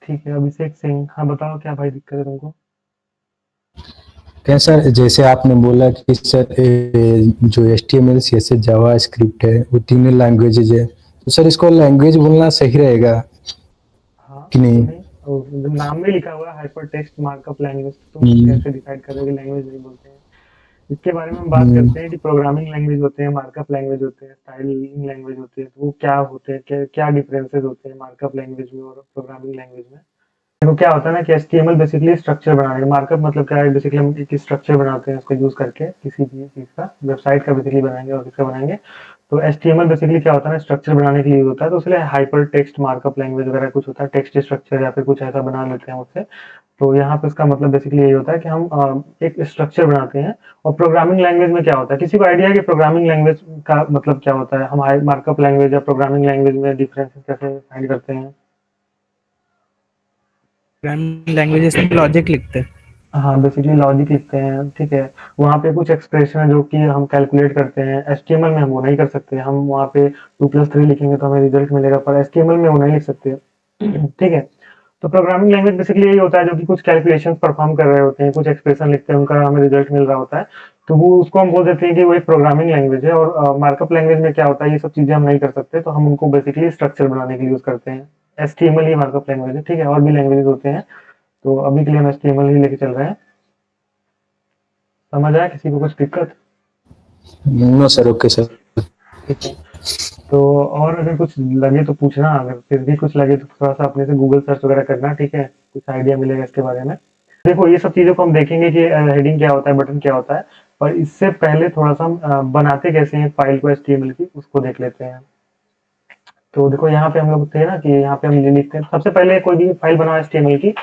ठीक है, अभिषेक सिंह, हाँ बताओ क्या भाई दिक्कत है तुमको?
क्या सर, जैसे आपने बोला कि सर जो HTML CSS जावा स्क्रिप्ट है वो तीनों लैंग्वेजेज है, तो सर इसको लैंग्वेज बोलना सही रहेगा
हाँ,
कि
क्यों
नहीं?
नहीं? जब नाम में लिखा हुआ है हाइपर टेक्स्ट मार्कअप लैंग्वेज, तो तुम
हम्म,
कैसे डिसाइड कर रहे हो कि लैंग्वेज नहीं बोलते हैं? इसके बारे में हम बात करते हैं कि प्रोग्रामिंग लैंग्वेज होते हैं, मार्कअप लैंग्वेज होते हैं, स्टाइलिंग लैंग्वेज होते हैं, तो वो क्या होते हैं, क्या डिफरेंसेस होते हैं मार्कअप लैंग्वेज में और प्रोग्रामिंग लैंग्वेज में? देखो क्या होता है ना कि एचटीएमएल बेसिकली स्ट्रक्चर बनाने का, मार्कअप मतलब क्या है? बेसिकली हम एक स्ट्रक्चर बनाते हैं उसको यूज करके किसी भी चीज का, वेबसाइट का बेसिकली बनाएंगे और किसका बनाएंगे। तो एचटीएमएल बेसिकली क्या होता है ना, स्ट्रक्चर बनाने के लिए होता है, तो इसलिए हाइपर टेक्स्ट मार्कअप लैंग्वेज वगैरह कुछ होता है, टेक्स्ट स्ट्रक्चर या फिर कुछ ऐसा बना लेते हैं उससे। तो यहाँ पे इसका मतलब बेसिकली यही होता है कि हम एक स्ट्रक्चर बनाते हैं। और प्रोग्रामिंग लैंग्वेज में क्या होता है? किसी को आइडिया है कि प्रोग्रामिंग लैंग्वेज का मतलब क्या होता है? हम मार्कअप लैंग्वेज या प्रोग्रामिंग लैंग्वेज में डिफरेंसेस कैसे फाइंड करते हैं?
प्रोग्रामिंग लैंग्वेजेस में लॉजिक लिखते हैं।
हाँ, बेसिकली लॉजिक लिखते हैं, ठीक है? वहाँ पे कुछ एक्सप्रेशन है जो कि हम कैलकुलेट करते हैं, एचटीएमएल में हम वो नहीं कर सकते। हम वहाँ पे 2+3 लिखेंगे तो हमें रिजल्ट मिलेगा, पर एचटीएमएल में वो नहीं लिख सकते। ठीक है? तो प्रोग्रामिंग लैंग्वेज बेसिकली यही होता है जो कि कुछ कैलकुलेशंस परफॉर्म कर रहे होते हैं, कुछ एक्सप्रेशन लिखते हैं, उनका हमें रिजल्ट मिल रहा होता है। तो वो उसको हम बोल देते हैं कि वो एक प्रोग्रामिंग लैंग्वेज है। और मार्कअप लैंग्वेज में क्या होता है, ये सब चीज़ें हम नहीं कर सकते, तो हम उनको बेसिकली स्ट्रक्चर बनाने के लिए यूज़ करते हैं। एचटीएमएल ही मार्कअप लैंग्वेज है, ठीक है? और भी लैंग्वेजेस होते हैं, तो अभी के लिए हम एचटीएमएल ही लेके चल रहे हैं। समझ आया किसी को कुछ दिक्कत?
No sir, okay sir.
ठीक है। तो और अगर कुछ लगे तो पूछना, अगर फिर भी कुछ लगे तो थोड़ा सा अपने से गूगल सर्च वगैरह करना, ठीक है? कुछ आइडिया मिलेगा इसके बारे में। देखो ये सब चीज़ों को हम देखेंगे कि हेडिंग क्या होता है, बटन क्या होता है, पर इससे पहले थोड़ा सा हम बनाते कैसे हैं फाइल को एचटीएमएल की, उसको देख लेते हैं। तो देखो यहाँ पे हम लोग थे ना कि यहाँ पे हम ये लिखते हैं, सबसे पहले कोई भी फाइल बनाओ एचटीएमएल की,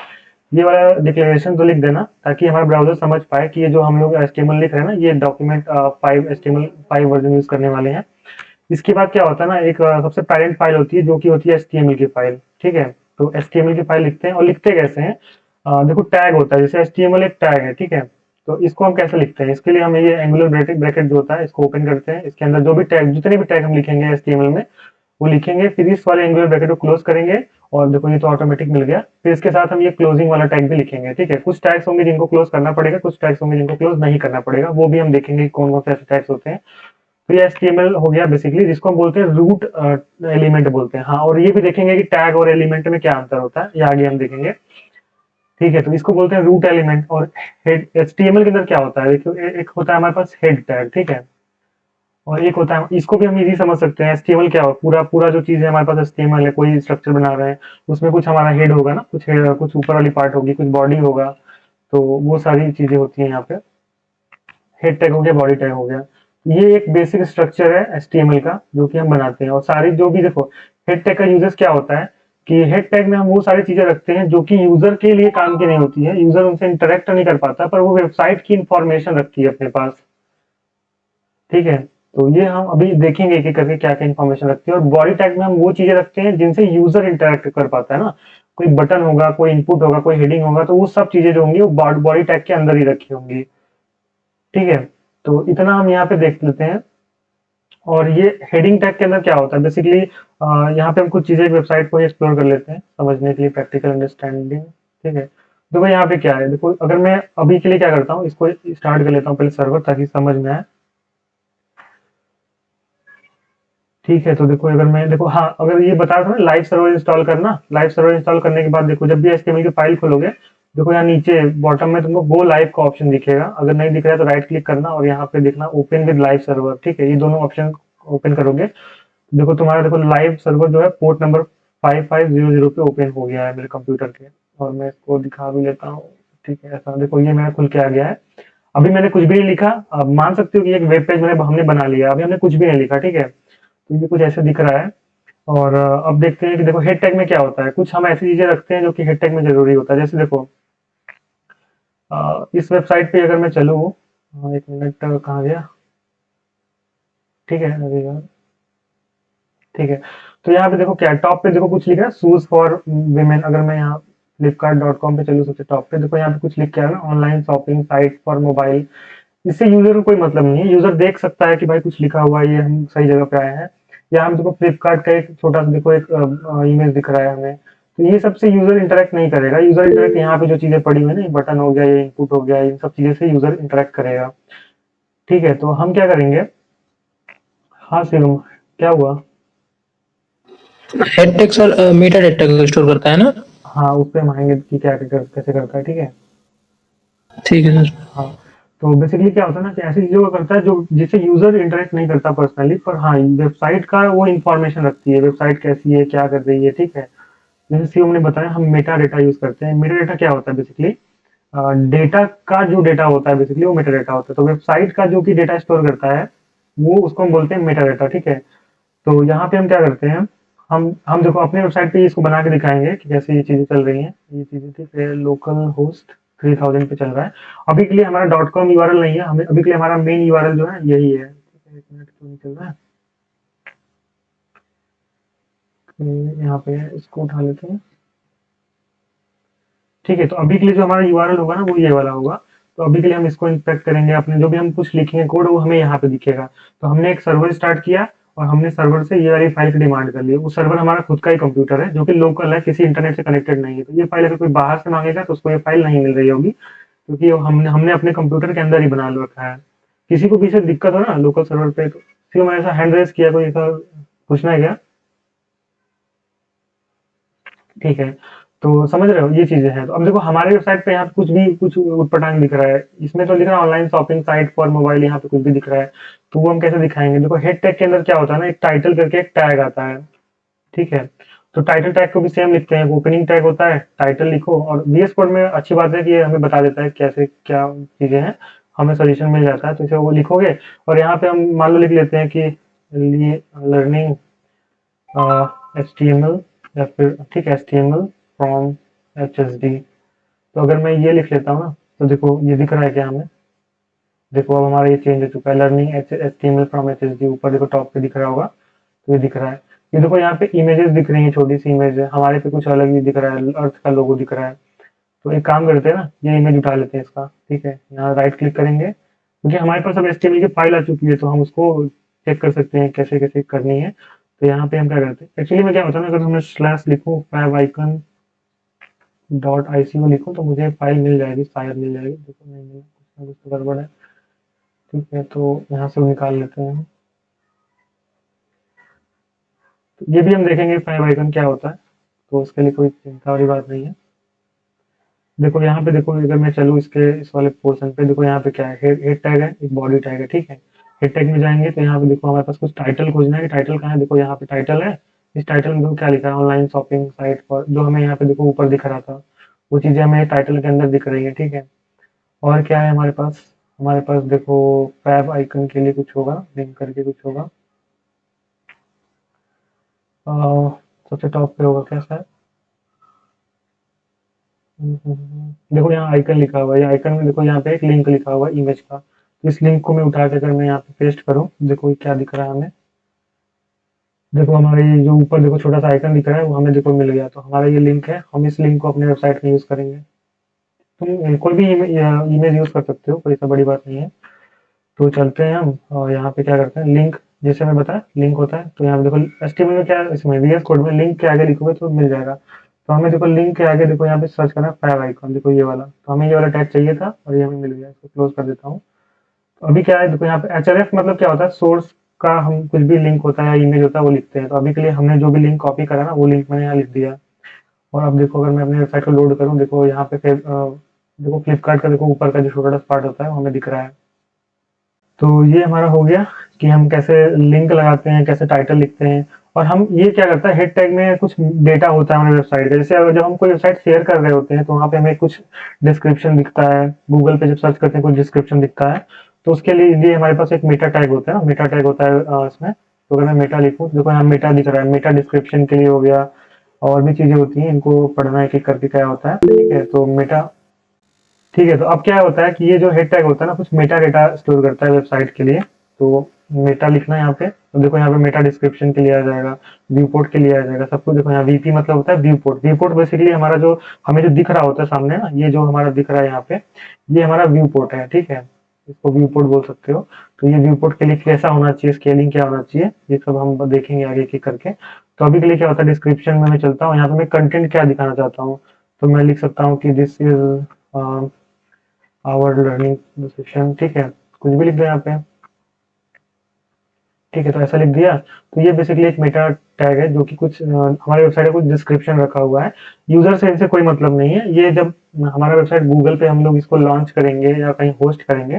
ये वाला डिक्लेरेशन तो लिख देना ताकि हमारा ब्राउज़र समझ पाए कि ये जो हम लोग एचटीएमएल लिख रहे हैं ना, ये डॉक्यूमेंट 5 एचटीएमएल 5 वर्ज़न यूज़ करने वाले हैं। इसके बाद क्या होता है ना, एक सबसे पेरेंट फाइल होती है जो कि होती है एचटीएमएल की फाइल, ठीक है? तो एचटीएमएल की फाइल लिखते हैं और लिखते कैसे हैं? देखो टैग होता है, जैसे एचटीएमएल एक टैग है, ठीक है? तो इसको हम कैसे लिखते हैं? इसके लिए हमें ये एंगुलर ब्रैकेट जो होता है इसको ओपन करते हैं, इसके अंदर जो भी टैग, जितने भी टैग हम लिखेंगे एचटीएमएल में वो लिखेंगे, फिर इस वाले एंगुलर ब्रैकेट को क्लोज करेंगे। और देखो ये तो ऑटोमेटिक मिल गया। फिर इसके साथ हम ये क्लोजिंग वाला टैग भी लिखेंगे, ठीक है? कुछ टैग्स होंगे जिनको क्लोज करना पड़ेगा, कुछ टैग्स होंगे जिनको क्लोज नहीं करना पड़ेगा, वो भी हम देखेंगे कौन कौन से ऐसे टैग्स होते हैं। तो ये एचटीएमएल हो गया बेसिकली, जिसको हम बोलते हैं रूट एलिमेंट बोलते हैं। हाँ, और ये भी देखेंगे कि टैग और एलिमेंट में क्या अंतर होता है, ये आगे हम देखेंगे, ठीक है? तो इसको बोलते हैं रूट एलिमेंट। और हेड एचटीएमएल के अंदर क्या होता है? देखो एक होता है हमारे पास हेड टैग, ठीक है? और एक होता है, इसको भी हम इजी समझ सकते हैं, एचटीएमएल क्या हो, पूरा पूरा जो चीज़ है हमारे पास एचटीएमएल है, कोई स्ट्रक्चर बना रहे हैं, उसमें कुछ हमारा हेड होगा ना, कुछ ऊपर वाली पार्ट होगी, कुछ बॉडी होगा, तो वो सारी चीजें होती हैं यहाँ पे। हेड टैग हो गया, बॉडी टैग हो गया। ये एक बेसिक स्ट्रक्चर है HTML का जो कि हम बनाते हैं। और सारी जो भी देखो हेड टैग का यूजेस क्या होता है कि हेड टैग में हम वो सारी चीजें रखते हैं जो कि यूजर के लिए काम की नहीं होती है, यूजर उनसे इंटरेक्ट नहीं कर पाता, पर वो वेबसाइट की इंफॉर्मेशन रखती है अपने पास। ठीक है, तो ये हम अभी देखेंगे एक एक करके क्या क्या इन्फॉर्मेशन रखती है। और बॉडी टैग में हम वो चीजें रखते हैं जिनसे यूजर इंटरेक्ट कर पाता है ना, कोई बटन होगा, कोई इनपुट होगा, कोई हेडिंग होगा, तो वो सब चीजें जो होंगी वो बॉडी टैग के अंदर ही रखी होंगी। ठीक है, तो इतना हम यहाँ पे देख लेते हैं। और ये हेडिंग टैग के अंदर क्या होता है बेसिकली, यहाँ पे हम कुछ चीजें वेबसाइट को एक्सप्लोर कर लेते हैं समझने के लिए, प्रैक्टिकल अंडरस्टैंडिंग। ठीक है, देखो यहाँ पे क्या है, देखो अगर मैं अभी के लिए क्या करता हूँ, इसको स्टार्ट कर लेता हूँ पहले सर्वर ताकि समझ में आए। ठीक है, तो देखो अगर मैं देखो, हाँ अगर ये बता था ना लाइव सर्वर इंस्टॉल करना, लाइव सर्वर इंस्टॉल करने के बाद देखो जब भी HTML की फाइल खोलोगे, देखो यहाँ नीचे बॉटम में तुमको गो लाइव का ऑप्शन दिखेगा। अगर नहीं दिख रहा है तो राइट क्लिक करना और यहाँ पे देखना ओपन विद लाइव सर्वर। ठीक है, ये दोनों ऑप्शन ओपन करोगे, देखो तुम्हारा देखो लाइव सर्वर जो है पोर्ट नंबर 5500 पे ओपन हो गया है मेरे कंप्यूटर के। और मैं इसको दिखा भी लेता हूँ। ठीक है, ऐसा देखो ये मेरा खुल के आ गया है। अभी मैंने कुछ भी नहीं लिखा, अब मान सकते हो कि एक वेब पेज हमने बना लिया, अभी हमने कुछ भी नहीं लिखा। ठीक है, तो ये कुछ ऐसे दिख रहा है। और अब देखते हैं कि देखो हेड टैग में क्या होता है। कुछ हम ऐसी चीजें रखते हैं जो कि हेड टैग में जरूरी होता है। जैसे देखो इस वेबसाइट पे अगर मैं चलूँ, एक मिनट कहाँ गया, ठीक है अरे यार, ठीक है, तो यहाँ पे देखो क्या टॉप पे देखो कुछ लिखा है शूज फॉर विमेन। अगर मैं यहाँ flipkart.com पे चलूँ सबसे टॉप पे, देखो यहाँ पे कुछ लिख के है ना, online shopping site for mobile. इससे यूजर को कोई मतलब नहीं है, यूजर देख सकता है कि भाई कुछ लिखा हुआ है, ये हम सही जगह पे आए हैं। यहाँ पे देखो फ्लिपकार्ट का एक छोटा सा देखो एक इमेज दिख रहा है हमें, तो ये सबसे यूजर इंटरेक्ट नहीं करेगा। यूजर इंटरेक्ट यहाँ पे जो चीजें पड़ी हुई है ना, बटन हो गया, ये इनपुट हो गया, इन सब चीजें से यूजर इंटरेक्ट करेगा। ठीक है, तो हम क्या करेंगे, हाँ शिवम क्या हुआ?
Head tag sir Meta data को स्टोर करता है ना?
हाँ, उस पे हम आएंगे कि क्या कैसे करता है। ठीक है,
ठीक है सर।
हाँ, तो बेसिकली क्या होता है ना कि ऐसी चीजों को करता है जो जिससे यूजर इंटरेक्ट नहीं करता पर्सनली, पर हाँ वेबसाइट का वो इन्फॉर्मेशन रखती है, वेबसाइट कैसी है, क्या कर रही है। ठीक है, जैसे शिवम ने बताया हम मेटा डेटा यूज करते हैं। मेटा डेटा क्या होता है बेसिकली, डेटा का जो डेटा होता है बेसिकली वो मेटा डेटा होता है। तो वेबसाइट का जो कि डेटा स्टोर करता है वो उसको हम बोलते हैं मेटा डेटा। ठीक है, तो यहाँ पे हम क्या करते हैं, हम देखो अपने वेबसाइट पे इसको बना के दिखाएंगे कि कैसे ये चीजें चल रही हैं। ये चीजें ठीक है, लोकल होस्ट 3000 पे चल रहा है। अभी के लिए हमारा .com URL नहीं है, हमें अभी के लिए हमारा मेन URL जो है यही है। ठीक है, एक मिनट क्यों नहीं चल रहा है, यहाँ पे इसको उठा लेते हैं। ठीक है, तो अभी के लिए जो हमारा URL होगा ना वो ये वाला होगा। तो अभी के लिए हम इसको इंस्पेक्ट करेंगे, अपने जो भी हम कुछ लिखेंगे कोड वो हमें यहाँ पे दिखेगा। तो हमने एक सर्वर स्टार्ट किया और हमने सर्वर से ये वाली फाइल की डिमांड कर ली। वो सर्वर हमारा खुद का ही कंप्यूटर है जो कि लोकल है, किसी इंटरनेट से कनेक्टेड नहीं है। तो ये फाइल अगर कोई बाहर से मांगेगा तो उसको ये फाइल नहीं मिल रही होगी, क्योंकि हमने हमने अपने कंप्यूटर के अंदर ही बना रखा है। किसी को भी से दिक्कत हो ना लोकल सर्वर पे, तो फिर मैंने ऐसा हैंड रेस किया, कोई ऐसा पूछना है क्या? ठीक है, तो समझ रहे हो ये चीजें हैं। तो अब देखो हमारे वेबसाइट पे यहाँ पे कुछ उटपटांग दिख रहा है, इसमें तो लिख रहा है online shopping site for mobile, यहाँ पे कुछ भी दिख रहा है। तो वो हम कैसे दिखाएंगे, देखो हेड टैग के अंदर क्या होता है ना, एक टाइटल करके एक टैग आता है। ठीक है, तो टाइटल टैग को भी सेम लिखते हैं, ओपनिंग टैग होता है, टाइटल लिखो। और VS कोड में अच्छी बात है कि ये हमें बता देता है कैसे क्या चीजें हैं, हमें सोल्यूशन मिल जाता है। तो इसे वो लिखोगे और यहाँ पे हम मान लो लिख लेते हैं कि लर्निंग HTML या फिर ठीक है HTML फ्रॉम HSD। तो अगर मैं ये लिख लेता हूँ ना, तो देखो ये दिख रहा है क्या हमें, देखो अब हमारा ये चेंज हो चुका है, लर्निंग HTML फ्रॉम HSD। ऊपर देखो टॉप पे दिख रहा होगा, तो ये दिख रहा है। ये देखो यहाँ पे इमेजेस दिख रही हैं, छोटी सी इमेज है, हमारे पे कुछ अलग ही दिख रहा है, अर्थ का लोगो दिख रहा है। तो एक काम करते हैं ना, ये इमेज उठा लेते हैं इसका। ठीक है, यहाँ राइट क्लिक करेंगे, क्योंकि हमारे पास अब HTML की फाइल आ चुकी है, तो हम उसको चेक कर सकते हैं कैसे कैसे करनी है। तो यहाँ पे हम क्या करते हैं, एक्चुअली में क्या होता है ना, अगर हमने स्लैश लिखूँ favicon .ico लिखूँ तो मुझे फाइल मिल जाएगी, शायद मिल जाएगी। देखो नहीं मिला, कुछ ना कुछ तो गड़बड़ है। ठीक है, तो यहाँ से निकाल लेते हैं। तो ये भी हम देखेंगे favicon क्या होता है, तो उसके लिए कोई चिंता वाली बात नहीं है। देखो यहाँ पे देखो, अगर मैं चलूँ इसके इस वाले पोर्शन पे, देखो यहाँ पे क्या है, हेड टैग है, एक बॉडी टैग है। ठीक है, हेड टैग में जाएंगे तो यहाँ पे देखो हमारे पास कुछ टाइटल खोजना है कि टाइटल कहाँ है। देखो यहाँ पे टाइटल है, इस टाइटल में देखो क्या लिखा है, ऑनलाइन शॉपिंग साइट पर, जो हमें यहाँ पे देखो ऊपर दिख रहा था, वो चीजें हमें टाइटल के अंदर दिख रही है। ठीक है, और क्या है हमारे पास देखो फैब आइकन के लिए कुछ होगा, लिंक करके कुछ होगा। सबसे टॉप पे होगा क्या शायद। देखो यहाँ आइकन लिखा हुआ है, आइकन में देखो यहाँ पे एक लिंक लिखा हुआ है इमेज का। इस लिंक को मैं उठा के अगर मैं यहाँ पे पेस्ट करूँ, देखो ये क्या दिख रहा है हमें। देखो हमारे ये जो ऊपर देखो छोटा सा आइकन दिख रहा है वो हमें देखो मिल गया। तो हमारा ये लिंक है, हम इस लिंक को अपने वेबसाइट में यूज करेंगे। तुम कोई भी इमेज यूज कर सकते हो, कोई सा बड़ी बात नहीं है। तो चलते हैं हम और यहाँ पे क्या करते हैं, लिंक जैसे मैं बताया लिंक होता है। तो यहाँ पे देखो एचटीएमएल में क्या है, इसमें वीएस कोड में लिंक के आगे लिखोगे तो मिल जाएगा। तो हमें देखो लिंक के आगे देखो यहाँ पे सर्च करना है फैब आइकन, देखो ये वाला। तो हमें ये वाला टैग चाहिए था और ये हमें मिल गया। इसको क्लोज कर देता हूँ। तो अभी क्या है देखो यहाँ पे एचआरएफ मतलब क्या होता है, सोर्स का हम कुछ भी लिंक होता है या इमेज होता है वो लिखते हैं। तो अभी के लिए हमने जो भी लिंक कॉपी करा ना वो लिंक मैंने यहाँ लिख दिया। और अब देखो अगर मैं अपनी वेबसाइट को लोड करूँ, देखो यहाँ पे फिर देखो फ्लिपकार्ट का देखो ऊपर का जो छोटा सा पार्ट होता है वो हमें दिख रहा है। तो ये हमारा हो गया कि हम कैसे लिंक लगाते हैं, कैसे टाइटल लिखते हैं। और हम ये क्या करता है, हेड टैग में कुछ डेटा होता है हमारी वेबसाइट का। जैसे अगर जब हम कोई वेबसाइट शेयर कर रहे होते हैं तो वहाँ पे हमें कुछ डिस्क्रिप्शन दिखता है, गूगल पे जब सर्च करते हैं कुछ डिस्क्रिप्शन दिखता है। तो उसके लिए हमारे पास एक मेटा टैग होता है ना, मेटा टैग होता है इसमें। तो अगर मैं मेटा लिखूँ, देखो यहाँ मेटा दिख रहा है, मेटा डिस्क्रिप्शन के लिए हो गया। और भी चीजें होती हैं, इनको पढ़ना एक एक करके क्या होता है, ठीक है। तो मेटा, ठीक है। तो अब क्या होता है कि ये जो हेड टैग होता है ना, कुछ मेटा डेटा स्टोर करता है वेबसाइट के लिए। तो मेटा लिखना है यहाँ पे। तो देखो यहाँ पे मेटा डिस्क्रिप्शन के लिए आ जाएगा, व्यू पोर्ट के लिए आ जाएगा, सब कुछ देखो यहाँ। वीपी मतलब होता है view port. View port basically हमारा जो हमें जो दिख रहा होता है सामने ना, ये जो हमारा दिख रहा है यहाँ पे, ये हमारा व्यू पोर्ट है, ठीक है। इसको व्यू पोर्ट बोल सकते हो। तो ये व्यू पोर्ट के लिए कैसा होना चाहिए, स्केलिंग क्या होना चाहिए, ये सब हम देखेंगे आगे एक एक करके। तो अभी के लिए क्या होता है, डिस्क्रिप्शन में मैं चलता हूँ। यहाँ पे मैं कंटेंट क्या दिखाना चाहता हूँ, तो मैं लिख सकता हूँ कि this is our learning session, ठीक है। कुछ भी लिख दो यहाँ पे, ठीक है। तो ऐसा लिख दिया। तो ये बेसिकली एक मेटा टैग है जो कि कुछ हमारे वेबसाइट में कुछ डिस्क्रिप्शन रखा हुआ है। यूजर से इनसे कोई मतलब नहीं है। ये जब हमारा वेबसाइट गूगल पे हम लोग इसको लॉन्च करेंगे या कहीं होस्ट करेंगे,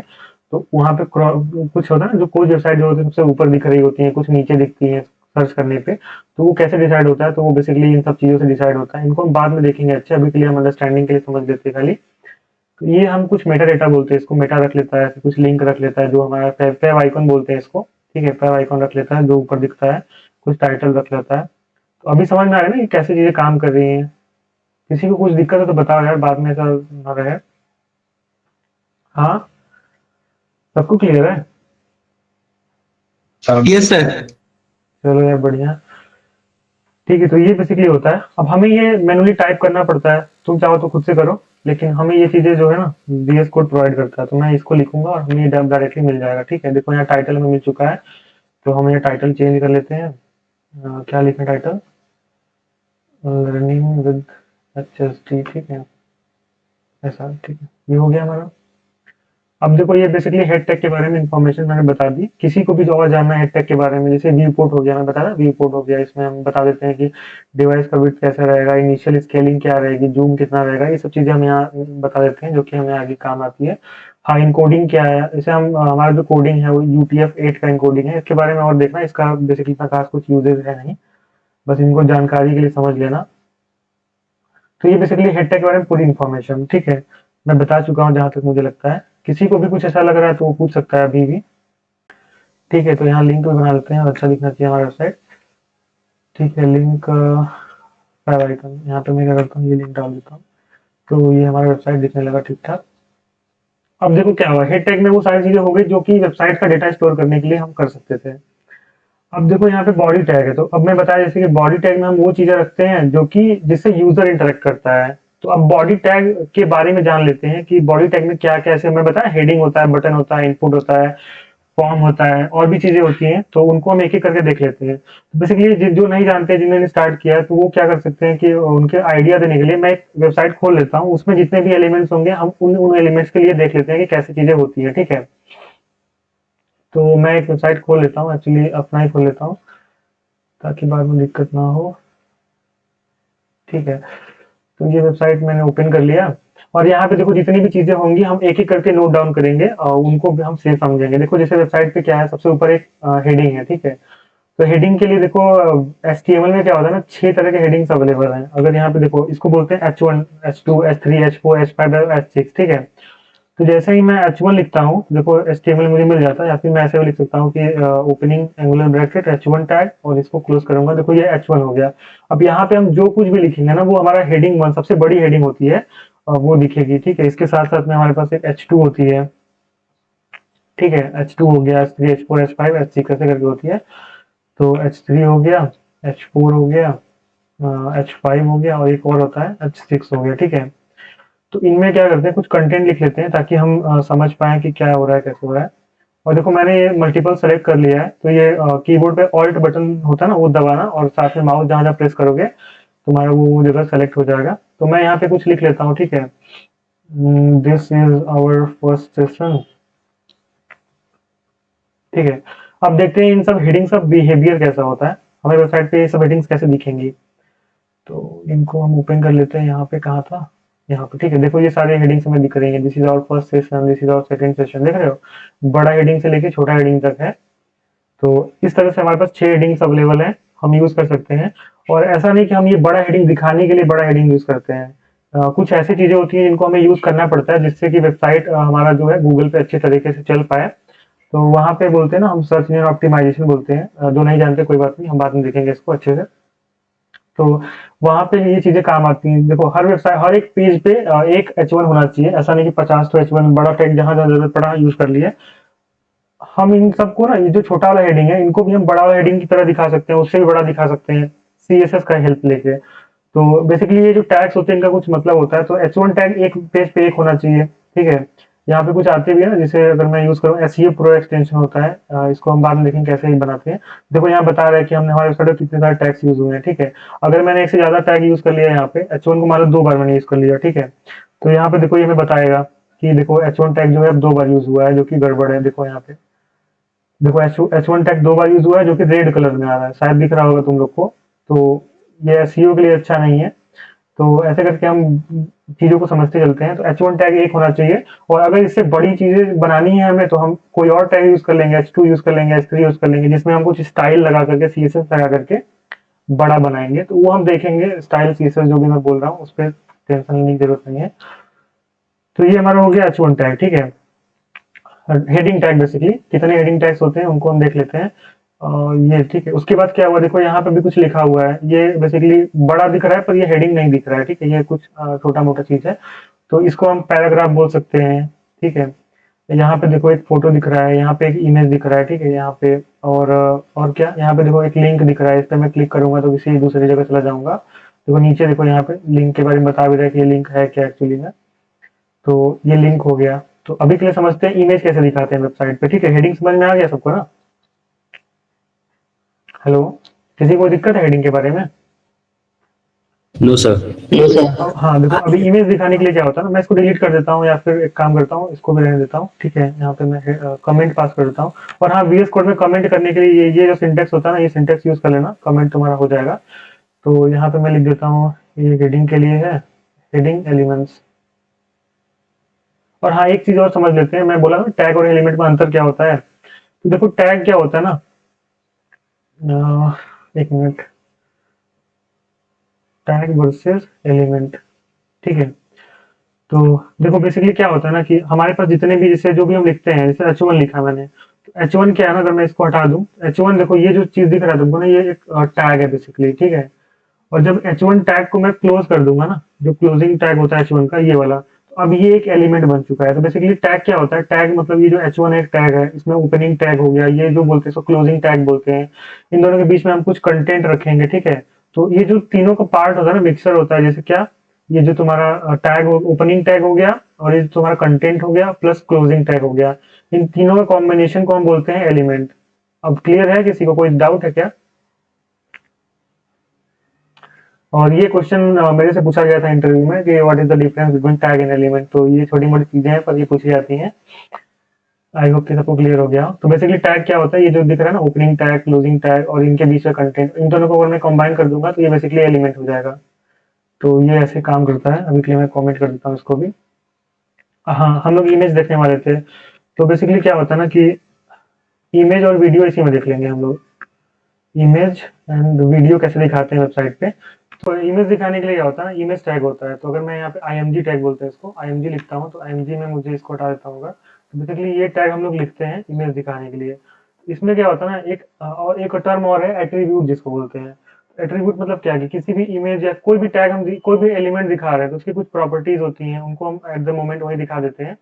तो वहाँ पे कुछ होता है ना, जो कोई वेबसाइट जो होती है सबसे ऊपर दिख रही होती है, कुछ नीचे दिखती है सर्च करने पे। तो वो कैसे डिसाइड होता है, तो वो बेसिकली इन सब चीजों से डिसाइड होता है। इनको हम बाद में देखेंगे अच्छे, अभी के लिए हम अंडरस्टैंडिंग के लिए समझ लेते हैं खाली। तो ये हम कुछ मेटा डेटा बोलते हैं इसको, मेटा रख लेता है, फिर कुछ लिंक रख लेता है जो हमारा फैब आइकन बोलते हैं इसको, ठीक है। फैब आइकन रख लेता है जो ऊपर दिखता है, कुछ टाइटल रख लेता है। तो अभी समझ में आ रहा है ना कि कैसे चीजें काम कर रही हैं। किसी को कुछ दिक्कत है तो बताओ यार, बाद में ऐसा ना रहे। हाँ, सबको क्लियर है?
Yes sir.
चलो यार बढ़िया, ठीक है। तो ये बेसिकली होता है। अब हमें ये मैनुअली टाइप करना पड़ता है, तुम चाहो तो खुद से करो, लेकिन हमें ये चीजें जो है ना VS कोड प्रोवाइड करता है। तो मैं इसको लिखूंगा और हमें ये डायरेक्टली मिल जाएगा, ठीक है। देखो यहाँ टाइटल में मिल चुका है। तो हम ये टाइटल चेंज कर लेते हैं। क्या लिखें टाइटल, लर्निंग विद HST, ठीक है। ऐसा, ठीक है। ये हो गया हमारा। अब देखो ये बेसिकली हेड टैग के बारे में इंफॉर्मेशन मैंने बता दी। किसी को भी जो और जानना है हेड टैग के बारे में, जैसे व्यू पोर्ट हो गया, मैं बताया व्यू पोर्ट हो गया, इसमें हम बता देते हैं कि डिवाइस का विड्थ कैसा रहेगा, इनिशियल स्केलिंग क्या रहेगी, जूम कितना रहेगा, ये सब चीजें हम यहाँ बता देते हैं जो कि हमें आगे काम आती है। हाँ, इनकोडिंग क्या है, जैसे हम हमारा जो कोडिंग है वो UTF-8 का इनकोडिंग है। इसके बारे में और देखना, इसका बेसिकली इतना खास कुछ यूजेस है नहीं, बस इनको जानकारी के लिए समझ लेना। तो ये बेसिकली हेड टैग के बारे में पूरी इन्फॉर्मेशन, ठीक है, मैं बता चुका हूँ जहां तक मुझे लगता है। किसी को भी कुछ ऐसा लग रहा है तो वो पूछ सकता है अभी भी, ठीक है। तो यहाँ लिंक भी बना देते हैं, अच्छा दिखना चाहिए हमारा वेबसाइट, ठीक है। लिंक फैब आइकन, यहाँ पे मैं क्या करता हूँ, ये लिंक डाल देता हूँ। तो ये हमारा वेबसाइट दिखने लगा ठीक ठाक। अब देखो क्या हुआ, हेड टैग में वो सारी चीजें हो गई जो कि वेबसाइट का डेटा स्टोर करने के लिए हम कर सकते थे। अब देखो यहाँ पे बॉडी टैग है। तो अब मैं बताया जैसे कि बॉडी टैग में हम वो चीजें रखते हैं जो कि जिससे यूजर इंटरेक्ट करता है। तो अब बॉडी टैग के बारे में जान लेते हैं कि बॉडी टैग में क्या क्या, ऐसे मैं बताया हेडिंग होता है, बटन होता है, इनपुट होता है, फॉर्म होता है, और भी चीजें होती हैं। तो उनको हम एक एक करके देख लेते हैं। तो बेसिकली जो नहीं जानते, जिन्होंने स्टार्ट किया, तो वो क्या कर सकते हैं कि उनके आइडिया देने के लिए मैं एक वेबसाइट खोल लेता हूँ, उसमें जितने भी एलिमेंट्स होंगे हम उन एलिमेंट्स के लिए देख लेते हैं कि कैसी चीजें होती है, ठीक है। तो मैं एक वेबसाइट खोल लेता हूँ, एक्चुअली अपना ही खोल लेता हूँ ताकि बाद में दिक्कत ना हो, ठीक है। तो ये वेबसाइट मैंने ओपन कर लिया और यहाँ पे देखो जितनी भी चीजें होंगी हम एक एक करके नोट डाउन करेंगे और उनको भी हम सेव समझेंगे। देखो जैसे वेबसाइट पे क्या है, सबसे ऊपर एक हेडिंग है, ठीक है। तो हेडिंग के लिए देखो HTML में क्या होता है ना, 6 तरह के हेडिंग्स अवेलेबल हैं। अगर यहाँ पे देखो, इसको बोलते हैं H1, H2, H3, H4, H5, H6, ठीक है। तो जैसे ही मैं H1 लिखता हूँ, देखो HTML मुझे मिल जाता है, या फिर मैं ऐसे भी लिख सकता हूँ कि opening angular bracket H1 tag और इसको क्लोज करूंगा। देखो ये H1 हो गया। अब यहाँ पे हम जो कुछ भी लिखेंगे ना, वो हमारा हेडिंग 1 सबसे बड़ी हेडिंग होती है, वो दिखेगी, ठीक है। इसके साथ साथ में हमारे पास एक H2 होती है, ठीक है। H2 हो गया, H3, H4, H5, H6 कैसे करके होती है। तो H3 हो गया, H4 हो गया, H5 हो गया और एक और होता है H6 हो गया, ठीक है। तो इनमें क्या करते हैं, कुछ कंटेंट लिख लेते हैं ताकि हम समझ पाएँ कि क्या हो रहा है, कैसे हो रहा है। और देखो मैंने ये मल्टीपल सेलेक्ट कर लिया है, तो ये कीबोर्ड पे ऑल्ट बटन होता है ना, वो दबाना और साथ में माउस जहाँ-जहाँ प्रेस करोगे, तुम्हारा वो जगह सेलेक्ट हो जाएगा। तो मैं यहाँ पे कुछ लिख लेता हूँ, ठीक है। This is our first session, ठीक है। अब देखते हैं इन सब हेडिंग्स का बिहेवियर कैसा होता है, हमारी वेबसाइट पे ये सब हेडिंग्स कैसे दिखेंगी। तो इनको हम ओपन कर लेते हैं, यहाँ पे कहाँ था, यहाँ पे, ठीक है। देखो ये सारे हेडिंग्स हमें दिख रही हैं, this is our first session, this is our second session, देख रहे हो, बड़ा हेडिंग से लेके छोटा हेडिंग तक है। तो इस तरह से हमारे पास 6 हेडिंग्स अवेलेबल हैं, हम यूज कर सकते हैं। और ऐसा नहीं कि हम ये बड़ा हेडिंग दिखाने के लिए बड़ा हेडिंग यूज करते हैं, कुछ ऐसी चीजें होती हैं जिनको हमें यूज करना पड़ता है जिससे कि वेबसाइट हमारा जो है गूगल पे अच्छे तरीके से चल पाए। तो वहां पे बोलते हैं ना, हम सर्च इंजन ऑप्टिमाइजेशन बोलते हैं। जो नहीं जानते कोई बात नहीं, हम बाद में देखेंगे इसको अच्छे से। तो वहां पे ये चीजें काम आती हैं। देखो हर वेबसाइट, हर एक पेज पे एक H1 होना चाहिए, ऐसा नहीं कि 50 तो H1 बड़ा टैग जहां जहां जरूरत पड़ा यूज कर लिए। हम इन सबको ना, ये जो छोटा वाला हेडिंग है, इनको भी हम बड़ा वाला हेडिंग की तरह दिखा सकते हैं, उससे भी बड़ा दिखा सकते हैं CSS का हेल्प लेके। तो बेसिकली ये जो टैग्स होते हैं इनका कुछ मतलब होता है। तो H1 टैग एक पेज पे एक होना चाहिए, ठीक है। यहाँ पे कुछ आते भी है ना, जैसे अगर मैं यूज करूँ SEO प्रो एक्सटेंशन होता है, इसको हम बाद में देखेंगे कैसे ही बनाते हैं। देखो यहाँ बता रहा है कि हमने हमारे वेबसाइट पे कितने सारे टैग्स यूज हुए हैं, ठीक है। अगर मैंने एक से ज्यादा टैग यूज कर लिया, यहाँ पे H1 को मान लो 2 बार मैंने यूज कर लिया, ठीक है। तो यहाँ पे देखो ये हमें बताएगा कि देखो H1 टैग जो है 2 बार यूज हुआ है, जो कि गड़बड़ है। देखो यहाँ पे देखो H1 टैग 2 बार यूज हुआ है, जो कि रेड कलर में आ रहा है, शायद दिख रहा होगा तुम लोग को। तो ये SEO के लिए अच्छा नहीं है। तो ऐसे करके हम चीजों को समझते चलते हैं। तो H1 टैग एक होना चाहिए। और अगर इससे बड़ी चीजें बनानी है हमें, तो हम कोई और टैग यूज कर लेंगे, H2 यूज कर लेंगे, H3 यूज कर लेंगे, जिसमें हम कुछ स्टाइल लगा करके, CSS लगा करके बड़ा बनाएंगे। तो वो हम देखेंगे, स्टाइल CSS जो भी मैं बोल रहा हूँ, उस पर टेंशन लेने की जरूरत नहीं है। तो ये हमारा हो गया H1 टैग, ठीक है। हेडिंग टैग, बेसिकली कितने हेडिंग टैग्स होते हैं उनको हम देख लेते हैं। ये ठीक है। उसके बाद क्या हुआ, देखो यहाँ पे भी कुछ लिखा हुआ है, ये बेसिकली बड़ा दिख रहा है पर ये हेडिंग नहीं दिख रहा है, ठीक है। ये कुछ छोटा मोटा चीज है, तो इसको हम पैराग्राफ बोल सकते हैं, ठीक है। यहाँ पे देखो एक फोटो दिख रहा है, यहाँ पे एक इमेज दिख रहा है, ठीक है। यहाँ पे और क्या, यहाँ पे देखो एक लिंक दिख रहा है, इस पर मैं क्लिक करूंगा तो किसी दूसरी जगह चला जाऊंगा। देखो नीचे देखो, यहाँ पे लिंक के बारे में बता भी रहा है कि ये लिंक है क्या एक्चुअली में। तो ये लिंक हो गया। तो अभी के लिए समझते हैं इमेज कैसे दिखाते हैं वेबसाइट पे, ठीक है। हेडिंग समझ में आ गया सबको ना। हेलो, किसी को दिक्कत है हेडिंग के बारे में?
No sir.
No sir.
हाँ देखो, अभी इमेज दिखाने के लिए क्या होता है ना, मैं इसको डिलीट कर देता हूँ, या फिर एक काम करता हूँ, इसको भी रहने देता हूँ, ठीक है। यहाँ पे मैं कमेंट पास कर देता हूँ। और हाँ, VS कोड में कमेंट करने के लिए ये जो सिंटेक्स होता है ना, ये सिंटेक्स यूज कर लेना, कमेंट तुम्हारा हो जाएगा। तो यहाँ पे मैं लिख देता हूँ, ये हेडिंग के लिए है, हेडिंग एलिमेंट्स। और हाँ, एक चीज और समझ लेते हैं, मैं बोला ना टैग और एलिमेंट में अंतर क्या होता है। तो देखो टैग क्या होता है ना, एक मिनट, टैग वर्सेस एलिमेंट, ठीक है। तो देखो बेसिकली क्या होता है ना, कि हमारे पास जितने भी, जैसे जो भी हम लिखते हैं, जैसे H1 लिखा मैंने, तो H1 क्या है ना, अगर मैं इसको हटा दूं, H1 देखो ये जो चीज दिख रहा है तुमको ना, ये एक टैग है बेसिकली, ठीक है। और जब H1 टैग को मैं क्लोज कर दूंगा ना, जो क्लोजिंग टैग होता है H1 का, ये वाला, तो अब ये एक एलिमेंट बन चुका है। तो बेसिकली टैग क्या होता है, टैग मतलब ये जो H1 एक टैग है, इसमें ओपनिंग टैग हो गया, ये जो बोलते हैं इसको क्लोजिंग टैग बोलते हैं। इन दोनों के बीच में हम कुछ कंटेंट रखेंगे, ठीक है। तो ये जो तीनों का पार्ट होता है ना, मिक्सर होता है। जैसे क्या, ये जो तुम्हारा टैग ओपनिंग टैग हो गया, और ये तुम्हारा कंटेंट हो गया, प्लस क्लोजिंग टैग हो गया, इन तीनों का कॉम्बिनेशन को हम बोलते हैं एलिमेंट। अब क्लियर है, किसी को कोई डाउट है क्या? और ये क्वेश्चन मेरे से पूछा गया था इंटरव्यू में कि what is the difference between tag and element. तो ये छोटी मोटी चीजें हैं पर ये पूछी जाती हैं। आई होप कि सबको क्लियर हो गया। तो बेसिकली टैग क्या होता है, ये जो दिख रहा है ना, ओपनिंग टैग, क्लोजिंग टैग, और इनके बीच का कंटेंट, इन दोनों को अगर मैं कंबाइन कर दूंगा तो ये बेसिकली एलिमेंट हो जाएगा। तो ये ऐसे काम करता है। अभी के लिए मैं कमेंट कर देता हूँ इसको भी। हाँ, हम लोग इमेज देखने वाले थे। तो बेसिकली क्या होता है ना, कि इमेज और वीडियो इसी में देख लेंगे हम लोग। इमेज एंड वीडियो कैसे दिखाते हैं वेबसाइट पे। देखो इमेज दिखाने के लिए क्या होता है ना, इमेज टैग होता है। तो अगर मैं यहाँ पे IMG टैग बोलते हैं इसको, IMG लिखता हूँ तो IMG में मुझे इसको हटा देता हूँ। तो बेसिकली ये टैग हम लोग लिखते हैं इमेज दिखाने के लिए। इसमें क्या होता है ना, और एक टर्म और है एट्रीब्यूट जिसको बोलते हैं। एट्रीब्यूट मतलब क्या है कि किसी भी इमेज या कोई भी टैग कोई भी एलिमेंट दिखा रहे हैं तो उसकी कुछ प्रॉपर्टीज होती हैं, उनको हम एट द मोमेंट वही दिखा देते हैं,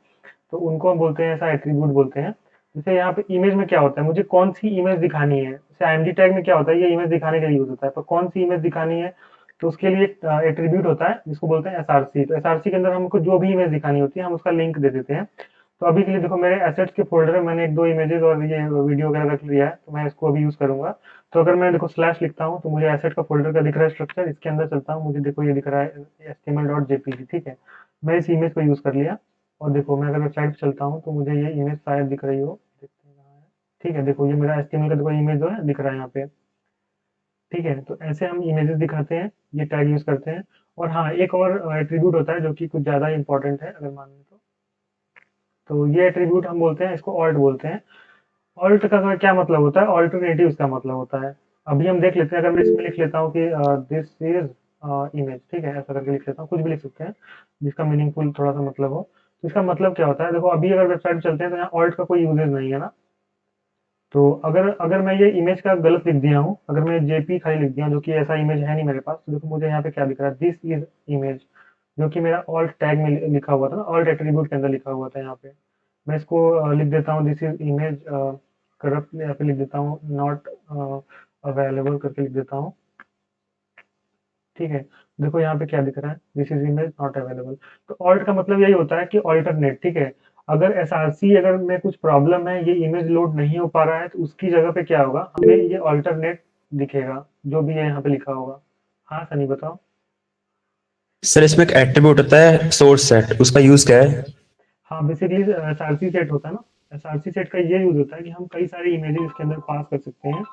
तो उनको हम बोलते हैं, ऐसा एट्रीब्यूट बोलते हैं। जैसे यहाँ पे इमेज में क्या होता है, मुझे कौन सी इमेज दिखानी है, जैसे IMG टैग में क्या होता है, ये इमेज दिखाने के लिए यूज होता है, पर कौन सी इमेज दिखानी है तो उसके लिए एट्रीब्यूट होता है जिसको बोलते हैं SRC। तो SRC के अंदर हमको जो भी इमेज दिखानी होती है हम उसका लिंक दे देते हैं। तो अभी के लिए देखो मेरे एसेट्स के फोल्डर में मैंने 1-2 इमेजेस और ये वीडियो वगैरह रख लिया है, तो मैं इसको अभी यूज करूंगा। तो अगर मैं देखो स्लैश लिखता हूँ तो मुझे एसेट का फोल्डर का दिख रहा है स्ट्रक्चर, इसके अंदर चलता हूँ, मुझे देखो ये दिख रहा है HTML.jpg, ठीक है। मैं इस इमेज को यूज कर लिया और देखो मैं अगर वेबसाइट पे चलता हूँ तो मुझे ये इमेज शायद दिख रही हो, देखते हैं कहाँ है। ठीक है, देखो ये मेरा HTML का देखो इमेज जो है दिख रहा है यहाँ पे। ठीक है, तो ऐसे हम इमेजेस दिखाते हैं, ये टैग यूज करते हैं। और हाँ, एक और एट्रीब्यूट होता है जो कि कुछ ज्यादा इंपॉर्टेंट है अगर मान लें तो ये एट्रीब्यूट हम बोलते हैं, इसको ऑल्ट बोलते हैं। ऑल्ट का क्या मतलब होता है, ऑल्टरनेटिव का मतलब होता है। अभी हम देख लेते हैं, अगर मैं इसमें लिख लेता हूँ कि दिस इज इमेज, ठीक है, ऐसा करके लिख लेता हूँ, कुछ भी लिख सकते हैं जिसका मीनिंगफुल थोड़ा सा मतलब हो। तो इसका मतलब क्या होता है, देखो अभी अगर वेबसाइट चलते हैं तो यहाँ ऑल्ट का कोई यूजेज नहीं है ना। तो अगर अगर मैं ये इमेज का गलत लिख दिया हूँ, अगर मैं जेपी खाली लिख दिया हूँ जो कि ऐसा इमेज है नहीं मेरे पास, तो देखो मुझे यहाँ पे क्या दिख रहा है, दिस इज इमेज, जो कि मेरा ऑल्ट टैग में लिखा हुआ था ना, ऑल्ट एट्रीब्यूट के अंदर लिखा हुआ था यहाँ पे। मैं इसको लिख देता हूँ, दिस इज इमेज करप्ट, यहाँ पे लिख देता हूँ नॉट अवेलेबल करके लिख देता हूँ। ठीक है, देखो यहाँ पे क्या दिख रहा है, this is image not available. तो ऑल्ट का मतलब यही होता है कि ऑल्टरनेट, ठीक है। अगर SRC अगर में कुछ प्रॉब्लम है, ये इमेज लोड नहीं हो पा रहा है, तो उसकी जगह पे क्या होगा, हमें ये ऑल्टरनेट दिखेगा जो भी है यहाँ पे लिखा होगा। हाँ सनी बताओ।
सर इसमें एक एट्रीब्यूट होता है सोर्स सेट, उसका यूज क्या है?
हाँ बेसिकली SRC सेट होता है ना, SRC सेट का ये यूज होता है कि हम कई सारी इमेजेस इसके अंदर पास कर सकते हैं,